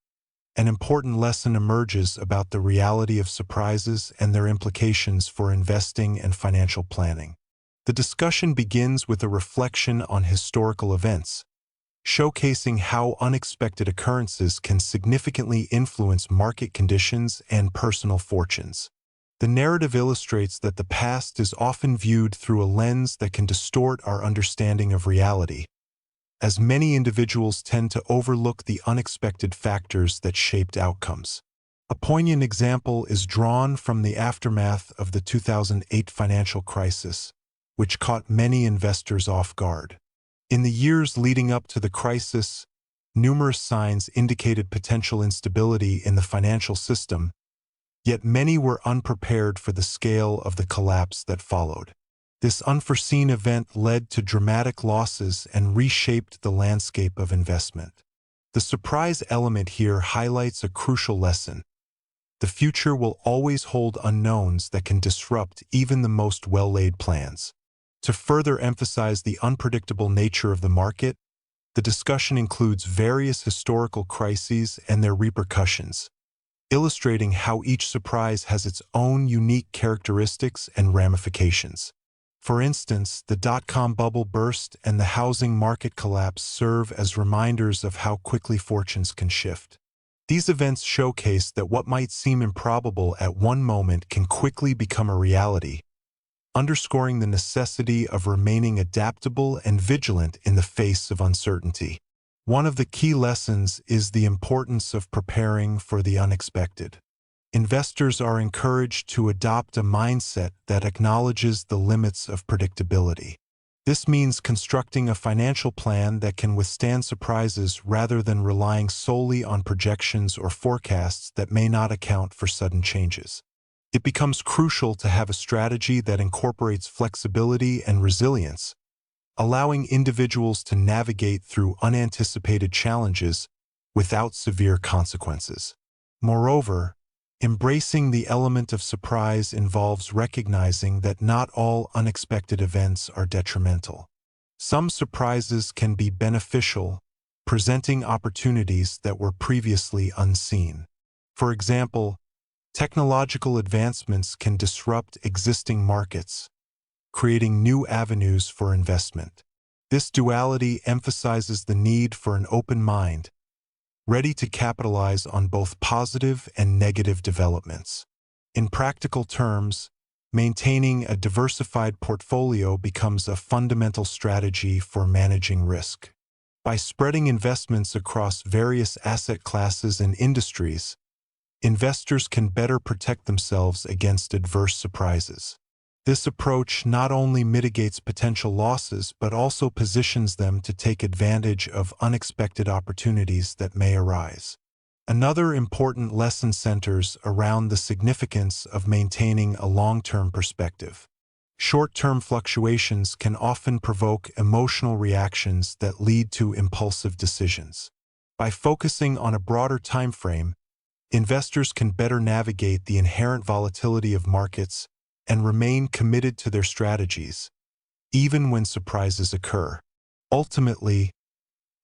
Speaker 1: an important lesson emerges about the reality of surprises and their implications for investing and financial planning. The discussion begins with a reflection on historical events, showcasing how unexpected occurrences can significantly influence market conditions and personal fortunes. The narrative illustrates that the past is often viewed through a lens that can distort our understanding of reality, as many individuals tend to overlook the unexpected factors that shaped outcomes. A poignant example is drawn from the aftermath of the 2008 financial crisis, which caught many investors off guard. In the years leading up to the crisis, numerous signs indicated potential instability in the financial system, yet many were unprepared for the scale of the collapse that followed. This unforeseen event led to dramatic losses and reshaped the landscape of investment. The surprise element here highlights a crucial lesson. The future will always hold unknowns that can disrupt even the most well-laid plans. To further emphasize the unpredictable nature of the market, the discussion includes various historical crises and their repercussions, illustrating how each surprise has its own unique characteristics and ramifications. For instance, the dot-com bubble burst and the housing market collapse serve as reminders of how quickly fortunes can shift. These events showcase that what might seem improbable at one moment can quickly become a reality, underscoring the necessity of remaining adaptable and vigilant in the face of uncertainty. One of the key lessons is the importance of preparing for the unexpected. Investors are encouraged to adopt a mindset that acknowledges the limits of predictability. This means constructing a financial plan that can withstand surprises rather than relying solely on projections or forecasts that may not account for sudden changes. It becomes crucial to have a strategy that incorporates flexibility and resilience, allowing individuals to navigate through unanticipated challenges without severe consequences. Moreover, embracing the element of surprise involves recognizing that not all unexpected events are detrimental. Some surprises can be beneficial, presenting opportunities that were previously unseen. For example, technological advancements can disrupt existing markets, creating new avenues for investment. This duality emphasizes the need for an open mind, ready to capitalize on both positive and negative developments. In practical terms, maintaining a diversified portfolio becomes a fundamental strategy for managing risk. By spreading investments across various asset classes and industries, investors can better protect themselves against adverse surprises. This approach not only mitigates potential losses but also positions them to take advantage of unexpected opportunities that may arise. Another important lesson centers around the significance of maintaining a long-term perspective. Short-term fluctuations can often provoke emotional reactions that lead to impulsive decisions. By focusing on a broader time frame, investors can better navigate the inherent volatility of markets and remain committed to their strategies, even when surprises occur. Ultimately,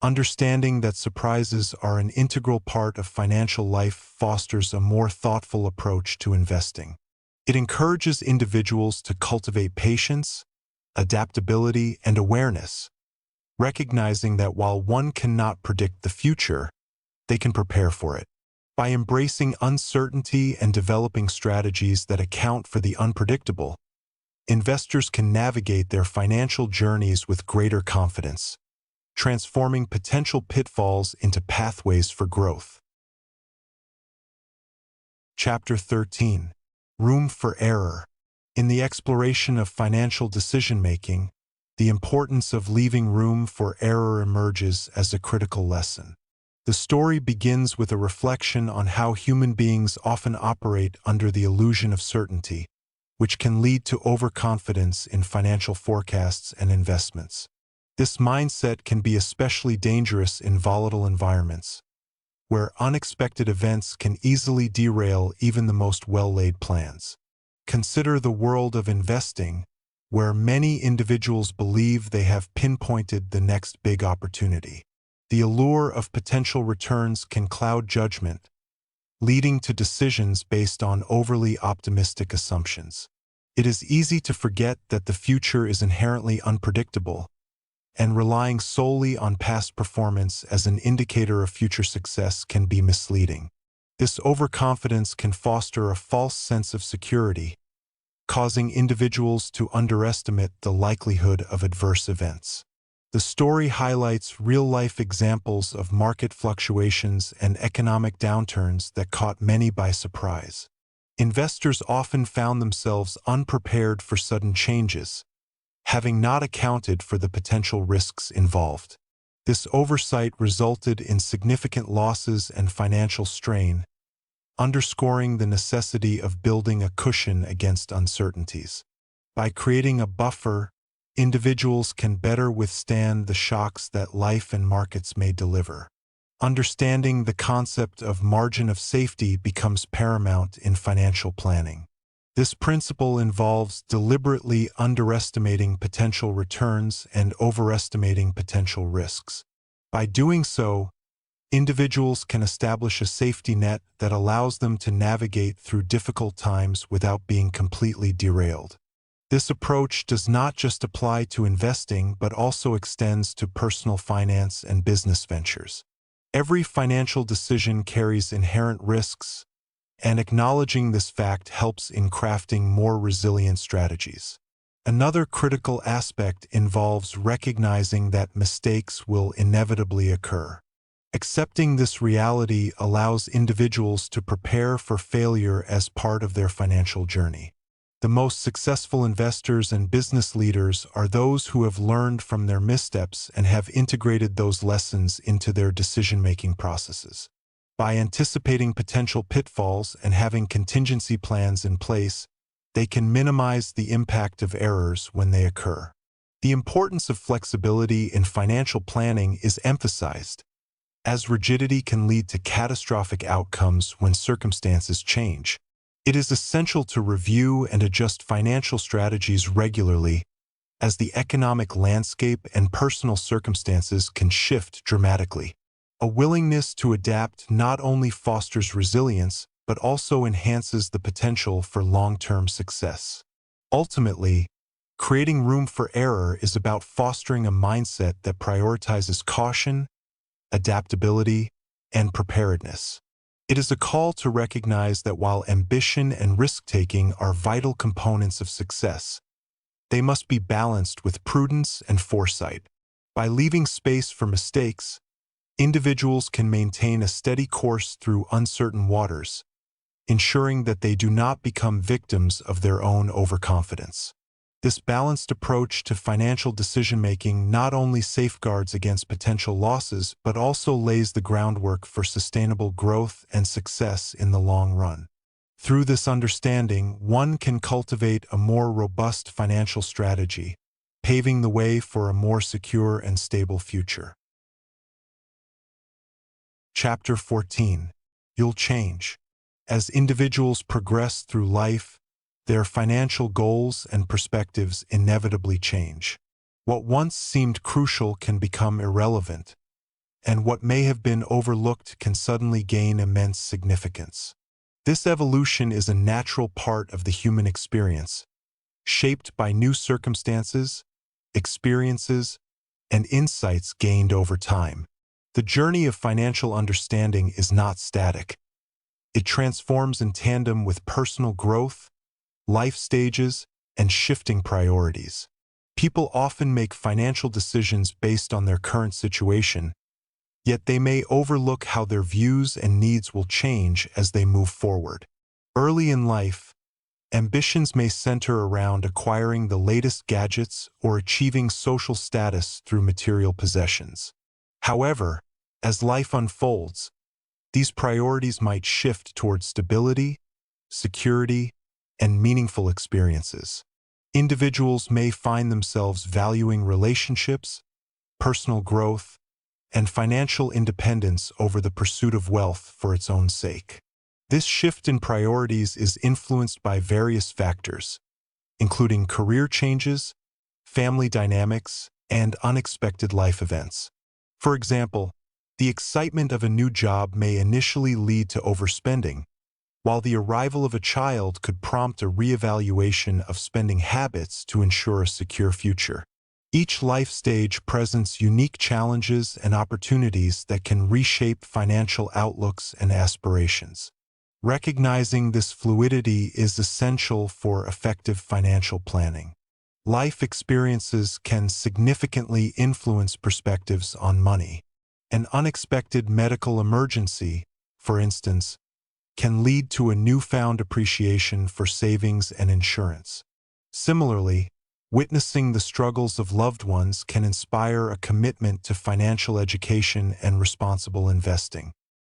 Speaker 1: understanding that surprises are an integral part of financial life fosters a more thoughtful approach to investing. It encourages individuals to cultivate patience, adaptability, and awareness, recognizing that while one cannot predict the future, they can prepare for it. By embracing uncertainty and developing strategies that account for the unpredictable, investors can navigate their financial journeys with greater confidence, transforming potential pitfalls into pathways for growth. Chapter 13. Room for Error. In the exploration of financial decision-making, the importance of leaving room for error emerges as a critical lesson. The story begins with a reflection on how human beings often operate under the illusion of certainty, which can lead to overconfidence in financial forecasts and investments. This mindset can be especially dangerous in volatile environments, where unexpected events can easily derail even the most well-laid plans. Consider the world of investing, where many individuals believe they have pinpointed the next big opportunity. The allure of potential returns can cloud judgment, leading to decisions based on overly optimistic assumptions. It is easy to forget that the future is inherently unpredictable, and relying solely on past performance as an indicator of future success can be misleading. This overconfidence can foster a false sense of security, causing individuals to underestimate the likelihood of adverse events. The story highlights real-life examples of market fluctuations and economic downturns that caught many by surprise. Investors often found themselves unprepared for sudden changes, having not accounted for the potential risks involved. This oversight resulted in significant losses and financial strain, underscoring the necessity of building a cushion against uncertainties. By creating a buffer, individuals can better withstand the shocks that life and markets may deliver. Understanding the concept of margin of safety becomes paramount in financial planning. This principle involves deliberately underestimating potential returns and overestimating potential risks. By doing so, individuals can establish a safety net that allows them to navigate through difficult times without being completely derailed. This approach does not just apply to investing but also extends to personal finance and business ventures. Every financial decision carries inherent risks, and acknowledging this fact helps in crafting more resilient strategies. Another critical aspect involves recognizing that mistakes will inevitably occur. Accepting this reality allows individuals to prepare for failure as part of their financial journey. The most successful investors and business leaders are those who have learned from their missteps and have integrated those lessons into their decision-making processes. By anticipating potential pitfalls and having contingency plans in place, they can minimize the impact of errors when they occur. The importance of flexibility in financial planning is emphasized, as rigidity can lead to catastrophic outcomes when circumstances change. It is essential to review and adjust financial strategies regularly, as the economic landscape and personal circumstances can shift dramatically. A willingness to adapt not only fosters resilience, but also enhances the potential for long-term success. Ultimately, creating room for error is about fostering a mindset that prioritizes caution, adaptability, and preparedness. It is a call to recognize that while ambition and risk-taking are vital components of success, they must be balanced with prudence and foresight. By leaving space for mistakes, individuals can maintain a steady course through uncertain waters, ensuring that they do not become victims of their own overconfidence. This balanced approach to financial decision-making not only safeguards against potential losses but also lays the groundwork for sustainable growth and success in the long run. Through this understanding, one can cultivate a more robust financial strategy, paving the way for a more secure and stable future. Chapter 14. You'll change. As individuals progress through life, their financial goals and perspectives inevitably change. What once seemed crucial can become irrelevant, and what may have been overlooked can suddenly gain immense significance. This evolution is a natural part of the human experience, shaped by new circumstances, experiences, and insights gained over time. The journey of financial understanding is not static. It transforms in tandem with personal growth, life stages, and shifting priorities. People often make financial decisions based on their current situation, yet they may overlook how their views and needs will change as they move forward. Early in life, ambitions may center around acquiring the latest gadgets or achieving social status through material possessions. However, as life unfolds, these priorities might shift toward stability, security, and meaningful experiences. Individuals may find themselves valuing relationships, personal growth, and financial independence over the pursuit of wealth for its own sake. This shift in priorities is influenced by various factors, including career changes, family dynamics, and unexpected life events. For example, the excitement of a new job may initially lead to overspending, while the arrival of a child could prompt a reevaluation of spending habits to ensure a secure future. Each life stage presents unique challenges and opportunities that can reshape financial outlooks and aspirations. Recognizing this fluidity is essential for effective financial planning. Life experiences can significantly influence perspectives on money. An unexpected medical emergency, for instance, can lead to a newfound appreciation for savings and insurance. Similarly, witnessing the struggles of loved ones can inspire a commitment to financial education and responsible investing.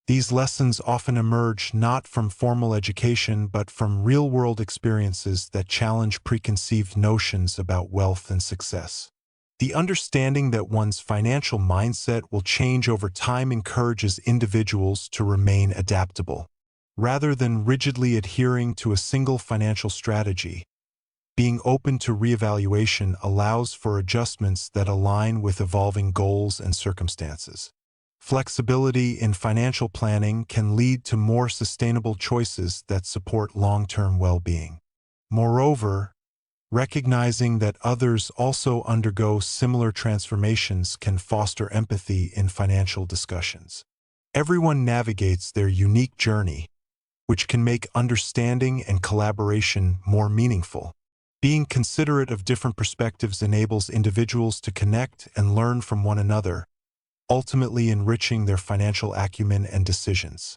Speaker 1: These lessons often emerge not from formal education but from real-world experiences that challenge preconceived notions about wealth and success. The understanding that one's financial mindset will change over time encourages individuals to remain adaptable. Rather than rigidly adhering to a single financial strategy, being open to reevaluation allows for adjustments that align with evolving goals and circumstances. Flexibility in financial planning can lead to more sustainable choices that support long-term well-being. Moreover, recognizing that others also undergo similar transformations can foster empathy in financial discussions. Everyone navigates their unique journey, which can make understanding and collaboration more meaningful. Being considerate of different perspectives enables individuals to connect and learn from one another, ultimately enriching their financial acumen and decisions.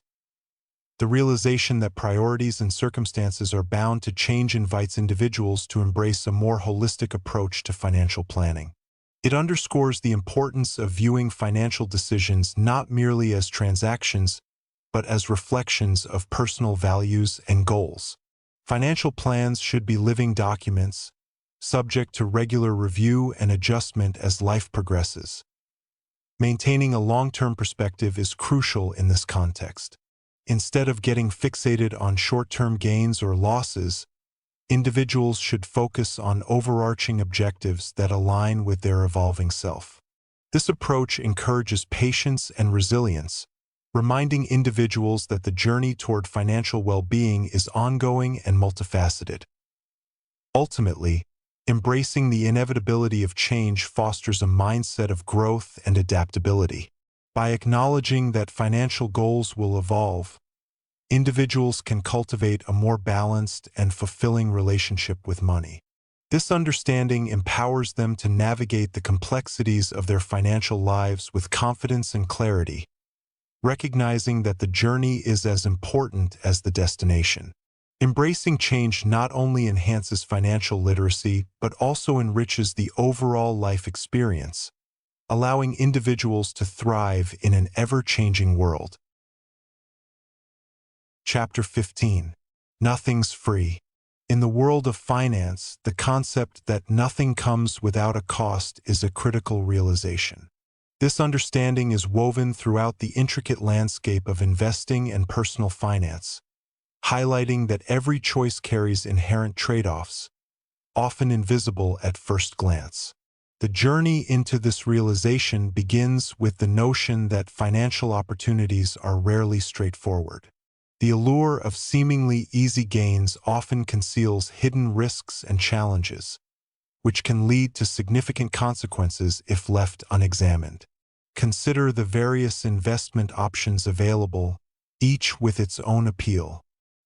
Speaker 1: The realization that priorities and circumstances are bound to change invites individuals to embrace a more holistic approach to financial planning. It underscores the importance of viewing financial decisions not merely as transactions, but as reflections of personal values and goals. Financial plans should be living documents, subject to regular review and adjustment as life progresses. Maintaining a long-term perspective is crucial in this context. Instead of getting fixated on short-term gains or losses, individuals should focus on overarching objectives that align with their evolving self. This approach encourages patience and resilience, reminding individuals that the journey toward financial well-being is ongoing and multifaceted. Ultimately, embracing the inevitability of change fosters a mindset of growth and adaptability. By acknowledging that financial goals will evolve, individuals can cultivate a more balanced and fulfilling relationship with money. This understanding empowers them to navigate the complexities of their financial lives with confidence and clarity, recognizing that the journey is as important as the destination. Embracing change not only enhances financial literacy but also enriches the overall life experience, allowing individuals to thrive in an ever-changing world. Chapter 15. Nothing's free. In the world of finance, the concept that nothing comes without a cost is a critical realization. This understanding is woven throughout the intricate landscape of investing and personal finance, highlighting that every choice carries inherent trade-offs, often invisible at first glance. The journey into this realization begins with the notion that financial opportunities are rarely straightforward. The allure of seemingly easy gains often conceals hidden risks and challenges, which can lead to significant consequences if left unexamined. Consider the various investment options available, each with its own appeal.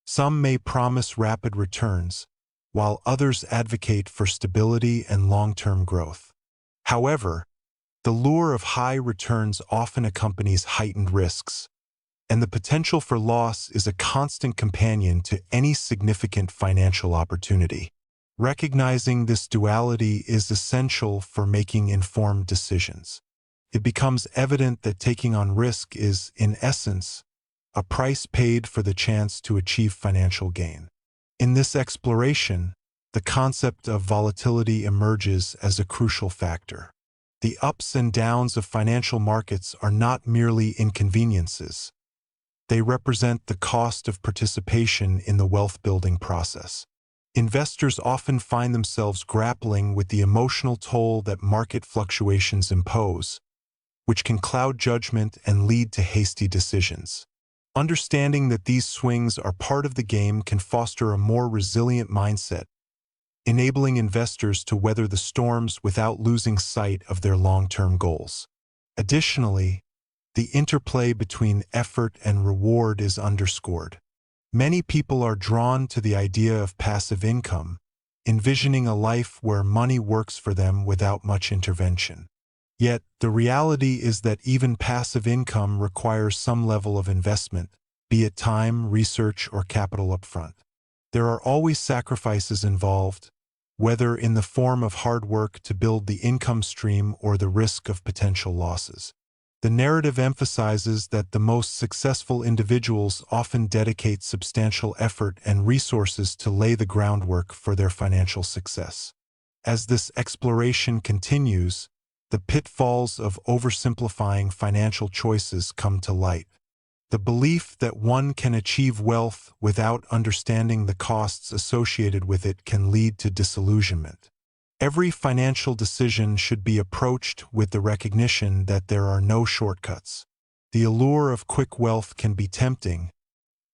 Speaker 1: Some may promise rapid returns, while others advocate for stability and long-term growth. However, the lure of high returns often accompanies heightened risks, and the potential for loss is a constant companion to any significant financial opportunity. Recognizing this duality is essential for making informed decisions. It becomes evident that taking on risk is, in essence, a price paid for the chance to achieve financial gain. In this exploration, the concept of volatility emerges as a crucial factor. The ups and downs of financial markets are not merely inconveniences. They represent the cost of participation in the wealth-building process. Investors often find themselves grappling with the emotional toll that market fluctuations impose, which can cloud judgment and lead to hasty decisions. Understanding that these swings are part of the game can foster a more resilient mindset, enabling investors to weather the storms without losing sight of their long-term goals. Additionally, the interplay between effort and reward is underscored. Many people are drawn to the idea of passive income, envisioning a life where money works for them without much intervention. Yet, the reality is that even passive income requires some level of investment, be it time, research, or capital upfront. There are always sacrifices involved, whether in the form of hard work to build the income stream or the risk of potential losses. The narrative emphasizes that the most successful individuals often dedicate substantial effort and resources to lay the groundwork for their financial success. As this exploration continues, the pitfalls of oversimplifying financial choices come to light. The belief that one can achieve wealth without understanding the costs associated with it can lead to disillusionment. Every financial decision should be approached with the recognition that there are no shortcuts. The allure of quick wealth can be tempting,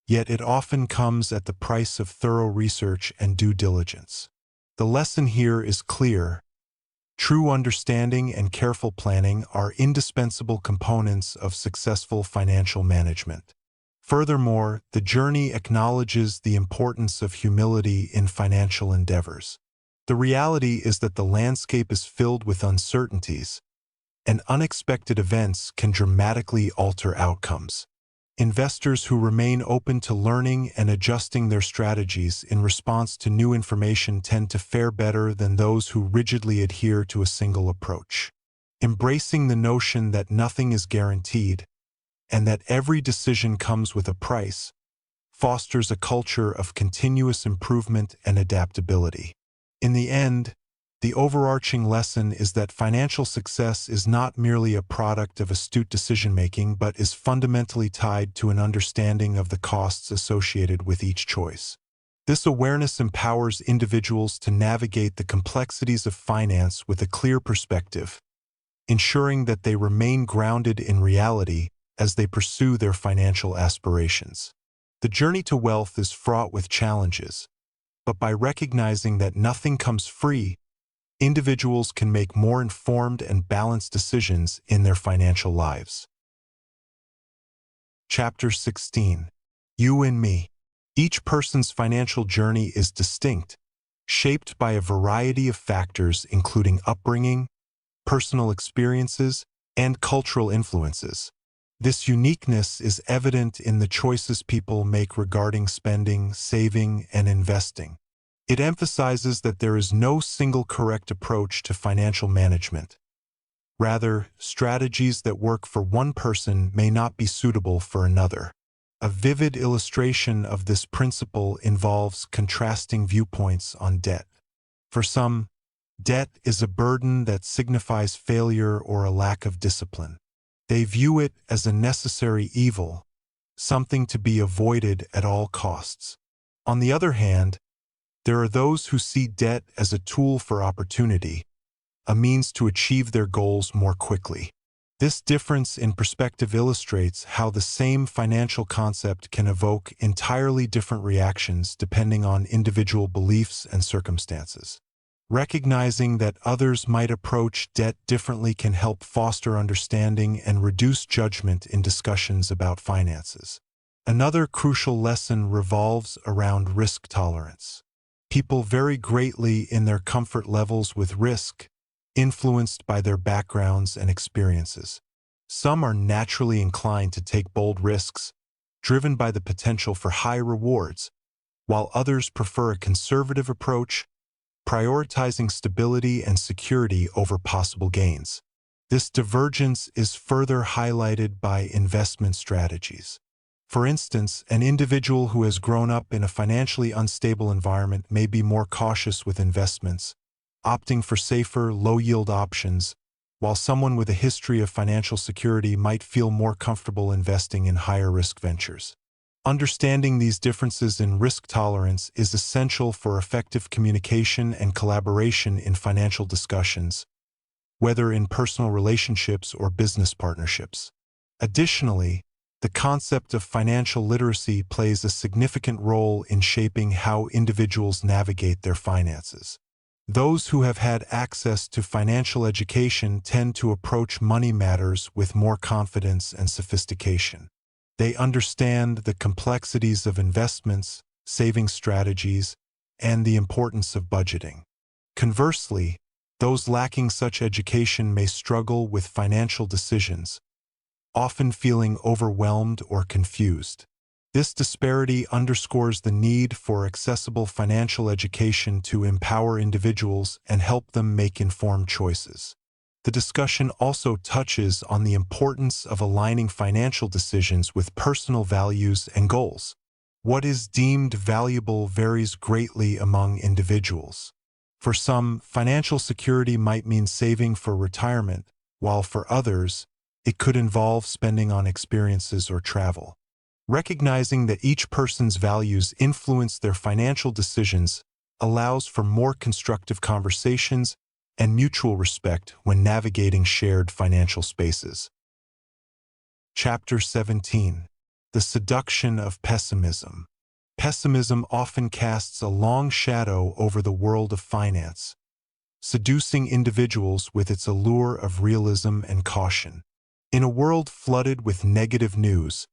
Speaker 1: yet it often comes at the price of thorough research and due diligence. The lesson here is clear. True understanding and careful planning are indispensable components of successful financial management. Furthermore, the journey acknowledges the importance of humility in financial endeavors. The reality is that the landscape is filled with uncertainties, and unexpected events can dramatically alter outcomes. Investors who remain open to learning and adjusting their strategies in response to new information tend to fare better than those who rigidly adhere to a single approach. Embracing the notion that nothing is guaranteed and that every decision comes with a price fosters a culture of continuous improvement and adaptability. In the end, the overarching lesson is that financial success is not merely a product of astute decision-making but is fundamentally tied to an understanding of the costs associated with each choice. This awareness empowers individuals to navigate the complexities of finance with a clear perspective, ensuring that they remain grounded in reality as they pursue their financial aspirations. The journey to wealth is fraught with challenges, but by recognizing that nothing comes free, individuals can make more informed and balanced decisions in their financial lives. Chapter 16. You and Me. Each person's financial journey is distinct, shaped by a variety of factors including upbringing, personal experiences, and cultural influences. This uniqueness is evident in the choices people make regarding spending, saving, and investing. It emphasizes that there is no single correct approach to financial management. Rather, strategies that work for one person may not be suitable for another. A vivid illustration of this principle involves contrasting viewpoints on debt. For some, debt is a burden that signifies failure or a lack of discipline. They view it as a necessary evil, something to be avoided at all costs. On the other hand, there are those who see debt as a tool for opportunity, a means to achieve their goals more quickly. This difference in perspective illustrates how the same financial concept can evoke entirely different reactions depending on individual beliefs and circumstances. Recognizing that others might approach debt differently can help foster understanding and reduce judgment in discussions about finances. Another crucial lesson revolves around risk tolerance. People vary greatly in their comfort levels with risk, influenced by their backgrounds and experiences. Some are naturally inclined to take bold risks, driven by the potential for high rewards, while others prefer a conservative approach, prioritizing stability and security over possible gains. This divergence is further highlighted by investment strategies. For instance, an individual who has grown up in a financially unstable environment may be more cautious with investments, opting for safer, low-yield options, while someone with a history of financial security might feel more comfortable investing in higher-risk ventures. Understanding these differences in risk tolerance is essential for effective communication and collaboration in financial discussions, whether in personal relationships or business partnerships. Additionally, the concept of financial literacy plays a significant role in shaping how individuals navigate their finances. Those who have had access to financial education tend to approach money matters with more confidence and sophistication. They understand the complexities of investments, saving strategies, and the importance of budgeting. Conversely, those lacking such education may struggle with financial decisions, often feeling overwhelmed or confused. This disparity underscores the need for accessible financial education to empower individuals and help them make informed choices. The discussion also touches on the importance of aligning financial decisions with personal values and goals. What is deemed valuable varies greatly among individuals. For some, financial security might mean saving for retirement, while for others, it could involve spending on experiences or travel. Recognizing that each person's values influence their financial decisions allows for more constructive conversations and mutual respect when navigating shared financial spaces. Chapter 17. The Seduction of Pessimism. Pessimism often casts a long shadow over the world of finance, seducing individuals with its allure of realism and caution. In a world flooded with negative news,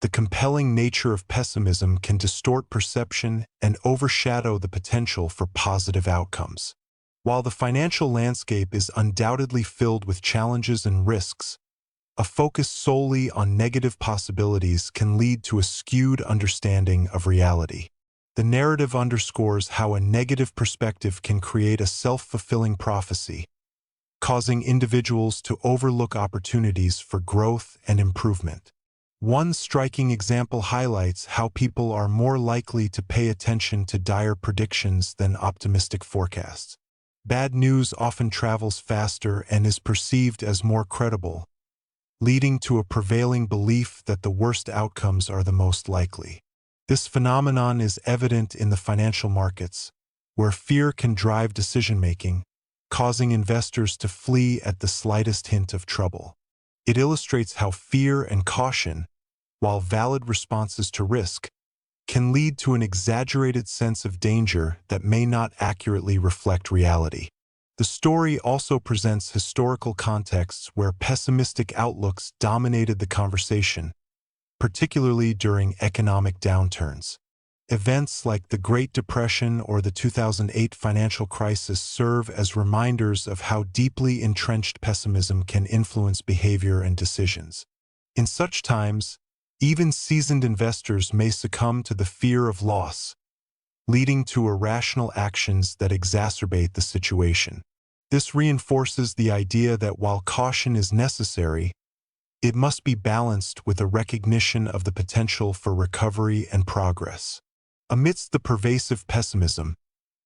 Speaker 1: the compelling nature of pessimism can distort perception and overshadow the potential for positive outcomes. While the financial landscape is undoubtedly filled with challenges and risks, a focus solely on negative possibilities can lead to a skewed understanding of reality. The narrative underscores how a negative perspective can create a self-fulfilling prophecy, causing individuals to overlook opportunities for growth and improvement. One striking example highlights how people are more likely to pay attention to dire predictions than optimistic forecasts. Bad news often travels faster and is perceived as more credible, leading to a prevailing belief that the worst outcomes are the most likely. This phenomenon is evident in the financial markets, where fear can drive decision-making, causing investors to flee at the slightest hint of trouble. It illustrates how fear and caution, while valid responses to risk, can lead to an exaggerated sense of danger that may not accurately reflect reality. The story also presents historical contexts where pessimistic outlooks dominated the conversation, particularly during economic downturns. Events like the Great Depression or the 2008 financial crisis serve as reminders of how deeply entrenched pessimism can influence behavior and decisions. In such times, even seasoned investors may succumb to the fear of loss, leading to irrational actions that exacerbate the situation. This reinforces the idea that while caution is necessary, it must be balanced with a recognition of the potential for recovery and progress. Amidst the pervasive pessimism,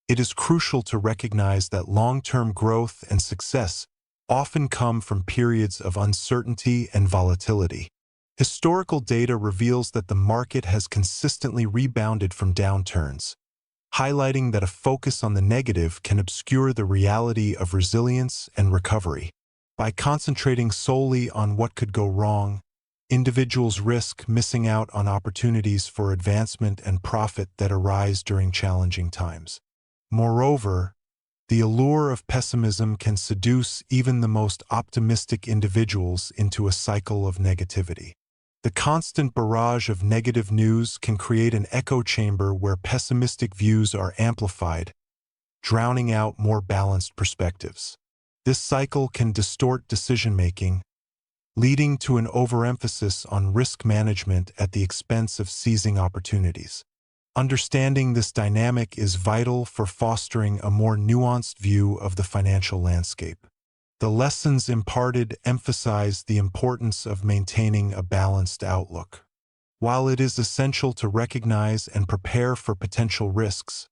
Speaker 1: it is crucial to recognize that long-term growth and success often come from periods of uncertainty and volatility. Historical data reveals that the market has consistently rebounded from downturns, highlighting that a focus on the negative can obscure the reality of resilience and recovery. By concentrating solely on what could go wrong, individuals risk missing out on opportunities for advancement and profit that arise during challenging times. Moreover, the allure of pessimism can seduce even the most optimistic individuals into a cycle of negativity. The constant barrage of negative news can create an echo chamber where pessimistic views are amplified, drowning out more balanced perspectives. This cycle can distort decision-making, leading to an overemphasis on risk management at the expense of seizing opportunities. Understanding this dynamic is vital for fostering a more nuanced view of the financial landscape. The lessons imparted emphasize the importance of maintaining a balanced outlook. While it is essential to recognize and prepare for potential risks,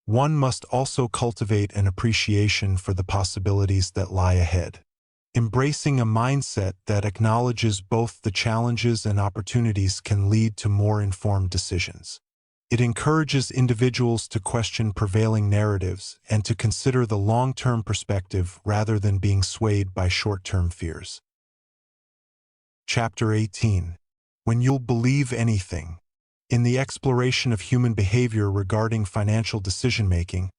Speaker 1: one must also cultivate an appreciation for the possibilities that lie ahead. Embracing a mindset that acknowledges both the challenges and opportunities can lead to more informed decisions. It encourages individuals to question prevailing narratives and to consider the long-term perspective rather than being swayed by short-term fears. Chapter 18. When you'll believe anything. In the exploration of human behavior regarding financial decision-making,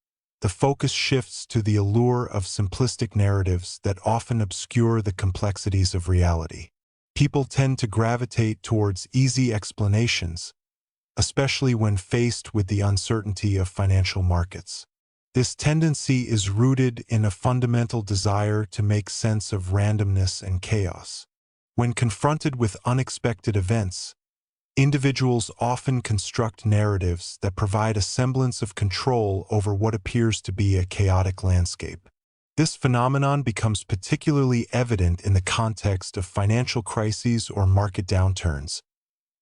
Speaker 1: the focus shifts to the allure of simplistic narratives that often obscure the complexities of reality. People tend to gravitate towards easy explanations, especially when faced with the uncertainty of financial markets. This tendency is rooted in a fundamental desire to make sense of randomness and chaos. When confronted with unexpected events, individuals often construct narratives that provide a semblance of control over what appears to be a chaotic landscape. This phenomenon becomes particularly evident in the context of financial crises or market downturns,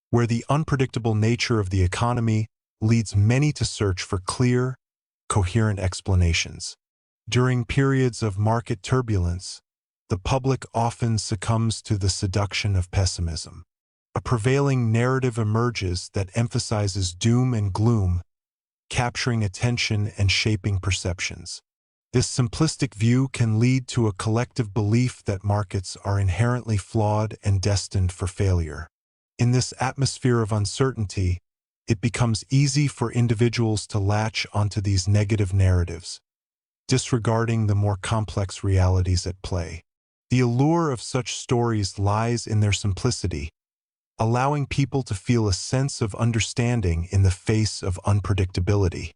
Speaker 1: where the unpredictable nature of the economy leads many to search for clear, coherent explanations. During periods of market turbulence, the public often succumbs to the seduction of pessimism. A prevailing narrative emerges that emphasizes doom and gloom, capturing attention and shaping perceptions. This simplistic view can lead to a collective belief that markets are inherently flawed and destined for failure. In this atmosphere of uncertainty, it becomes easy for individuals to latch onto these negative narratives, disregarding the more complex realities at play. The allure of such stories lies in their simplicity, allowing people to feel a sense of understanding in the face of unpredictability.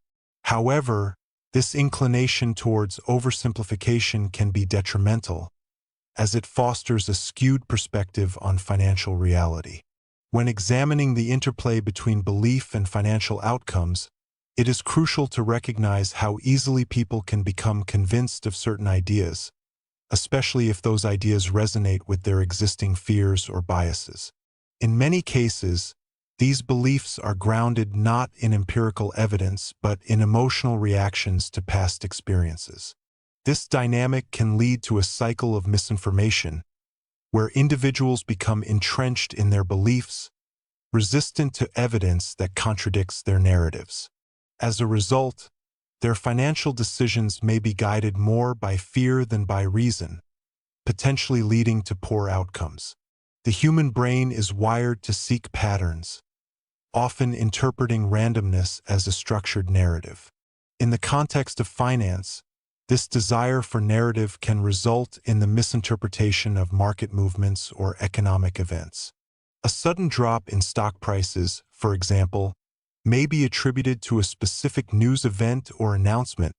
Speaker 1: However, this inclination towards oversimplification can be detrimental, as it fosters a skewed perspective on financial reality. When examining the interplay between belief and financial outcomes, it is crucial to recognize how easily people can become convinced of certain ideas, especially if those ideas resonate with their existing fears or biases. In many cases, these beliefs are grounded not in empirical evidence but in emotional reactions to past experiences. This dynamic can lead to a cycle of misinformation, where individuals become entrenched in their beliefs, resistant to evidence that contradicts their narratives. As a result, their financial decisions may be guided more by fear than by reason, potentially leading to poor outcomes. The human brain is wired to seek patterns, often interpreting randomness as a structured narrative. In the context of finance, this desire for narrative can result in the misinterpretation of market movements or economic events. A sudden drop in stock prices, for example, may be attributed to a specific news event or announcement,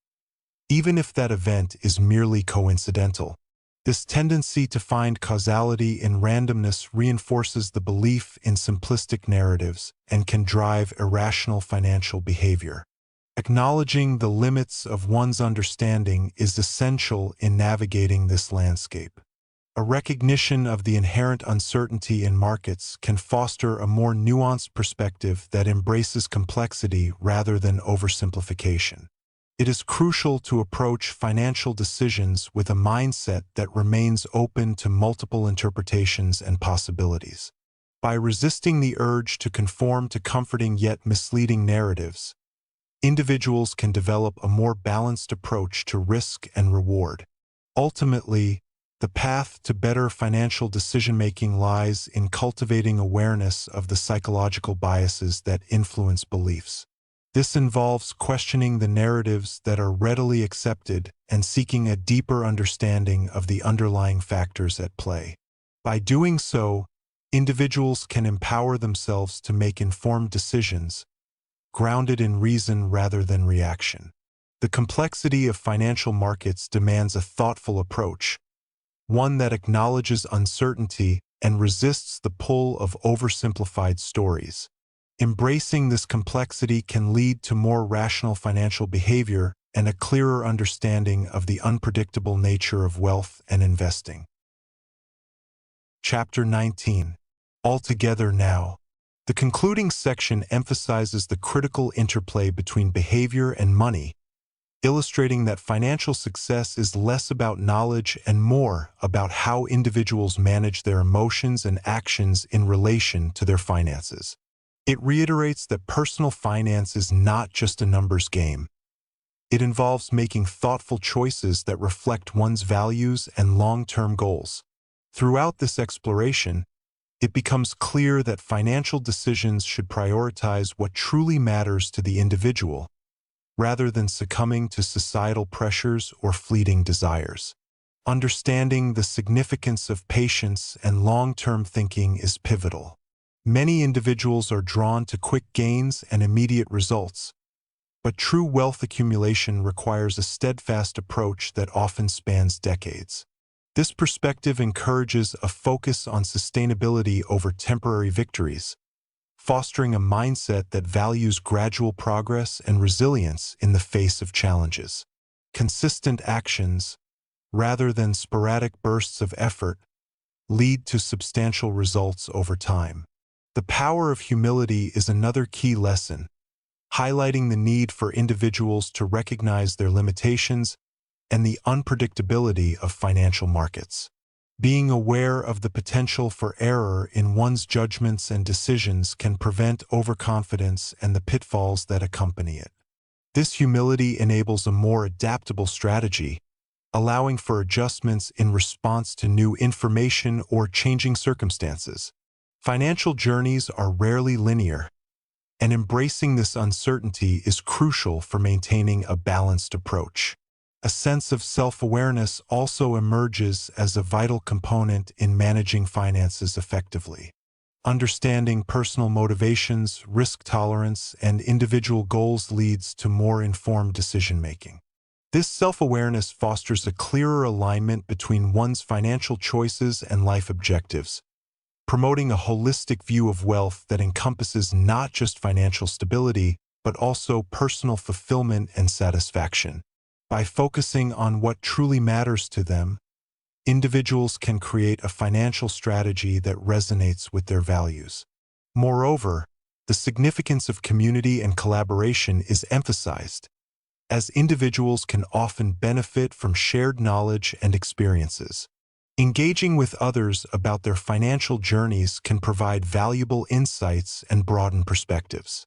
Speaker 1: even if that event is merely coincidental. This tendency to find causality in randomness reinforces the belief in simplistic narratives and can drive irrational financial behavior. Acknowledging the limits of one's understanding is essential in navigating this landscape. A recognition of the inherent uncertainty in markets can foster a more nuanced perspective that embraces complexity rather than oversimplification. It is crucial to approach financial decisions with a mindset that remains open to multiple interpretations and possibilities. By resisting the urge to conform to comforting yet misleading narratives, individuals can develop a more balanced approach to risk and reward. Ultimately, the path to better financial decision-making lies in cultivating awareness of the psychological biases that influence beliefs. This involves questioning the narratives that are readily accepted and seeking a deeper understanding of the underlying factors at play. By doing so, individuals can empower themselves to make informed decisions, grounded in reason rather than reaction. The complexity of financial markets demands a thoughtful approach, one that acknowledges uncertainty and resists the pull of oversimplified stories. Embracing this complexity can lead to more rational financial behavior and a clearer understanding of the unpredictable nature of wealth and investing. Chapter 19. Altogether Now. The concluding section emphasizes the critical interplay between behavior and money, illustrating that financial success is less about knowledge and more about how individuals manage their emotions and actions in relation to their finances. It reiterates that personal finance is not just a numbers game. It involves making thoughtful choices that reflect one's values and long-term goals. Throughout this exploration, it becomes clear that financial decisions should prioritize what truly matters to the individual, rather than succumbing to societal pressures or fleeting desires. Understanding the significance of patience and long-term thinking is pivotal. Many individuals are drawn to quick gains and immediate results, but true wealth accumulation requires a steadfast approach that often spans decades. This perspective encourages a focus on sustainability over temporary victories, fostering a mindset that values gradual progress and resilience in the face of challenges. Consistent actions, rather than sporadic bursts of effort, lead to substantial results over time. The power of humility is another key lesson, highlighting the need for individuals to recognize their limitations and the unpredictability of financial markets. Being aware of the potential for error in one's judgments and decisions can prevent overconfidence and the pitfalls that accompany it. This humility enables a more adaptable strategy, allowing for adjustments in response to new information or changing circumstances. Financial journeys are rarely linear, and embracing this uncertainty is crucial for maintaining a balanced approach. A sense of self-awareness also emerges as a vital component in managing finances effectively. Understanding personal motivations, risk tolerance, and individual goals leads to more informed decision-making. This self-awareness fosters a clearer alignment between one's financial choices and life objectives, promoting a holistic view of wealth that encompasses not just financial stability, but also personal fulfillment and satisfaction. By focusing on what truly matters to them, individuals can create a financial strategy that resonates with their values. Moreover, the significance of community and collaboration is emphasized, as individuals can often benefit from shared knowledge and experiences. Engaging with others about their financial journeys can provide valuable insights and broaden perspectives.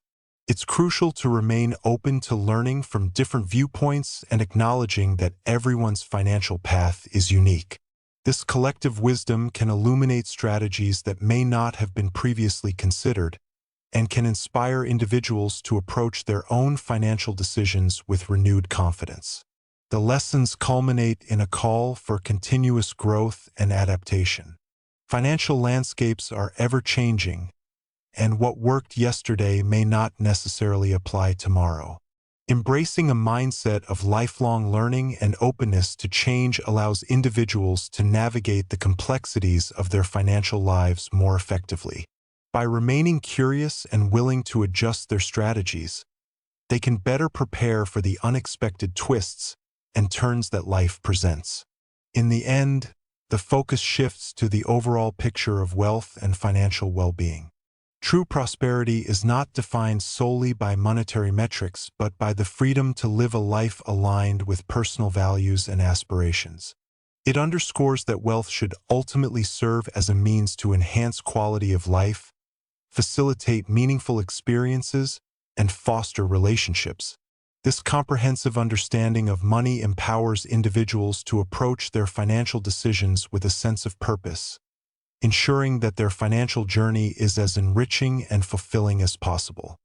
Speaker 1: It's crucial to remain open to learning from different viewpoints and acknowledging that everyone's financial path is unique. This collective wisdom can illuminate strategies that may not have been previously considered and can inspire individuals to approach their own financial decisions with renewed confidence. The lessons culminate in a call for continuous growth and adaptation. Financial landscapes are ever-changing, and what worked yesterday may not necessarily apply tomorrow. Embracing a mindset of lifelong learning and openness to change allows individuals to navigate the complexities of their financial lives more effectively. By remaining curious and willing to adjust their strategies, they can better prepare for the unexpected twists and turns that life presents. In the end, the focus shifts to the overall picture of wealth and financial well-being. True prosperity is not defined solely by monetary metrics, but by the freedom to live a life aligned with personal values and aspirations. It underscores that wealth should ultimately serve as a means to enhance quality of life, facilitate meaningful experiences, and foster relationships. This comprehensive understanding of money empowers individuals to approach their financial decisions with a sense of purpose, ensuring that their financial journey is as enriching and fulfilling as possible.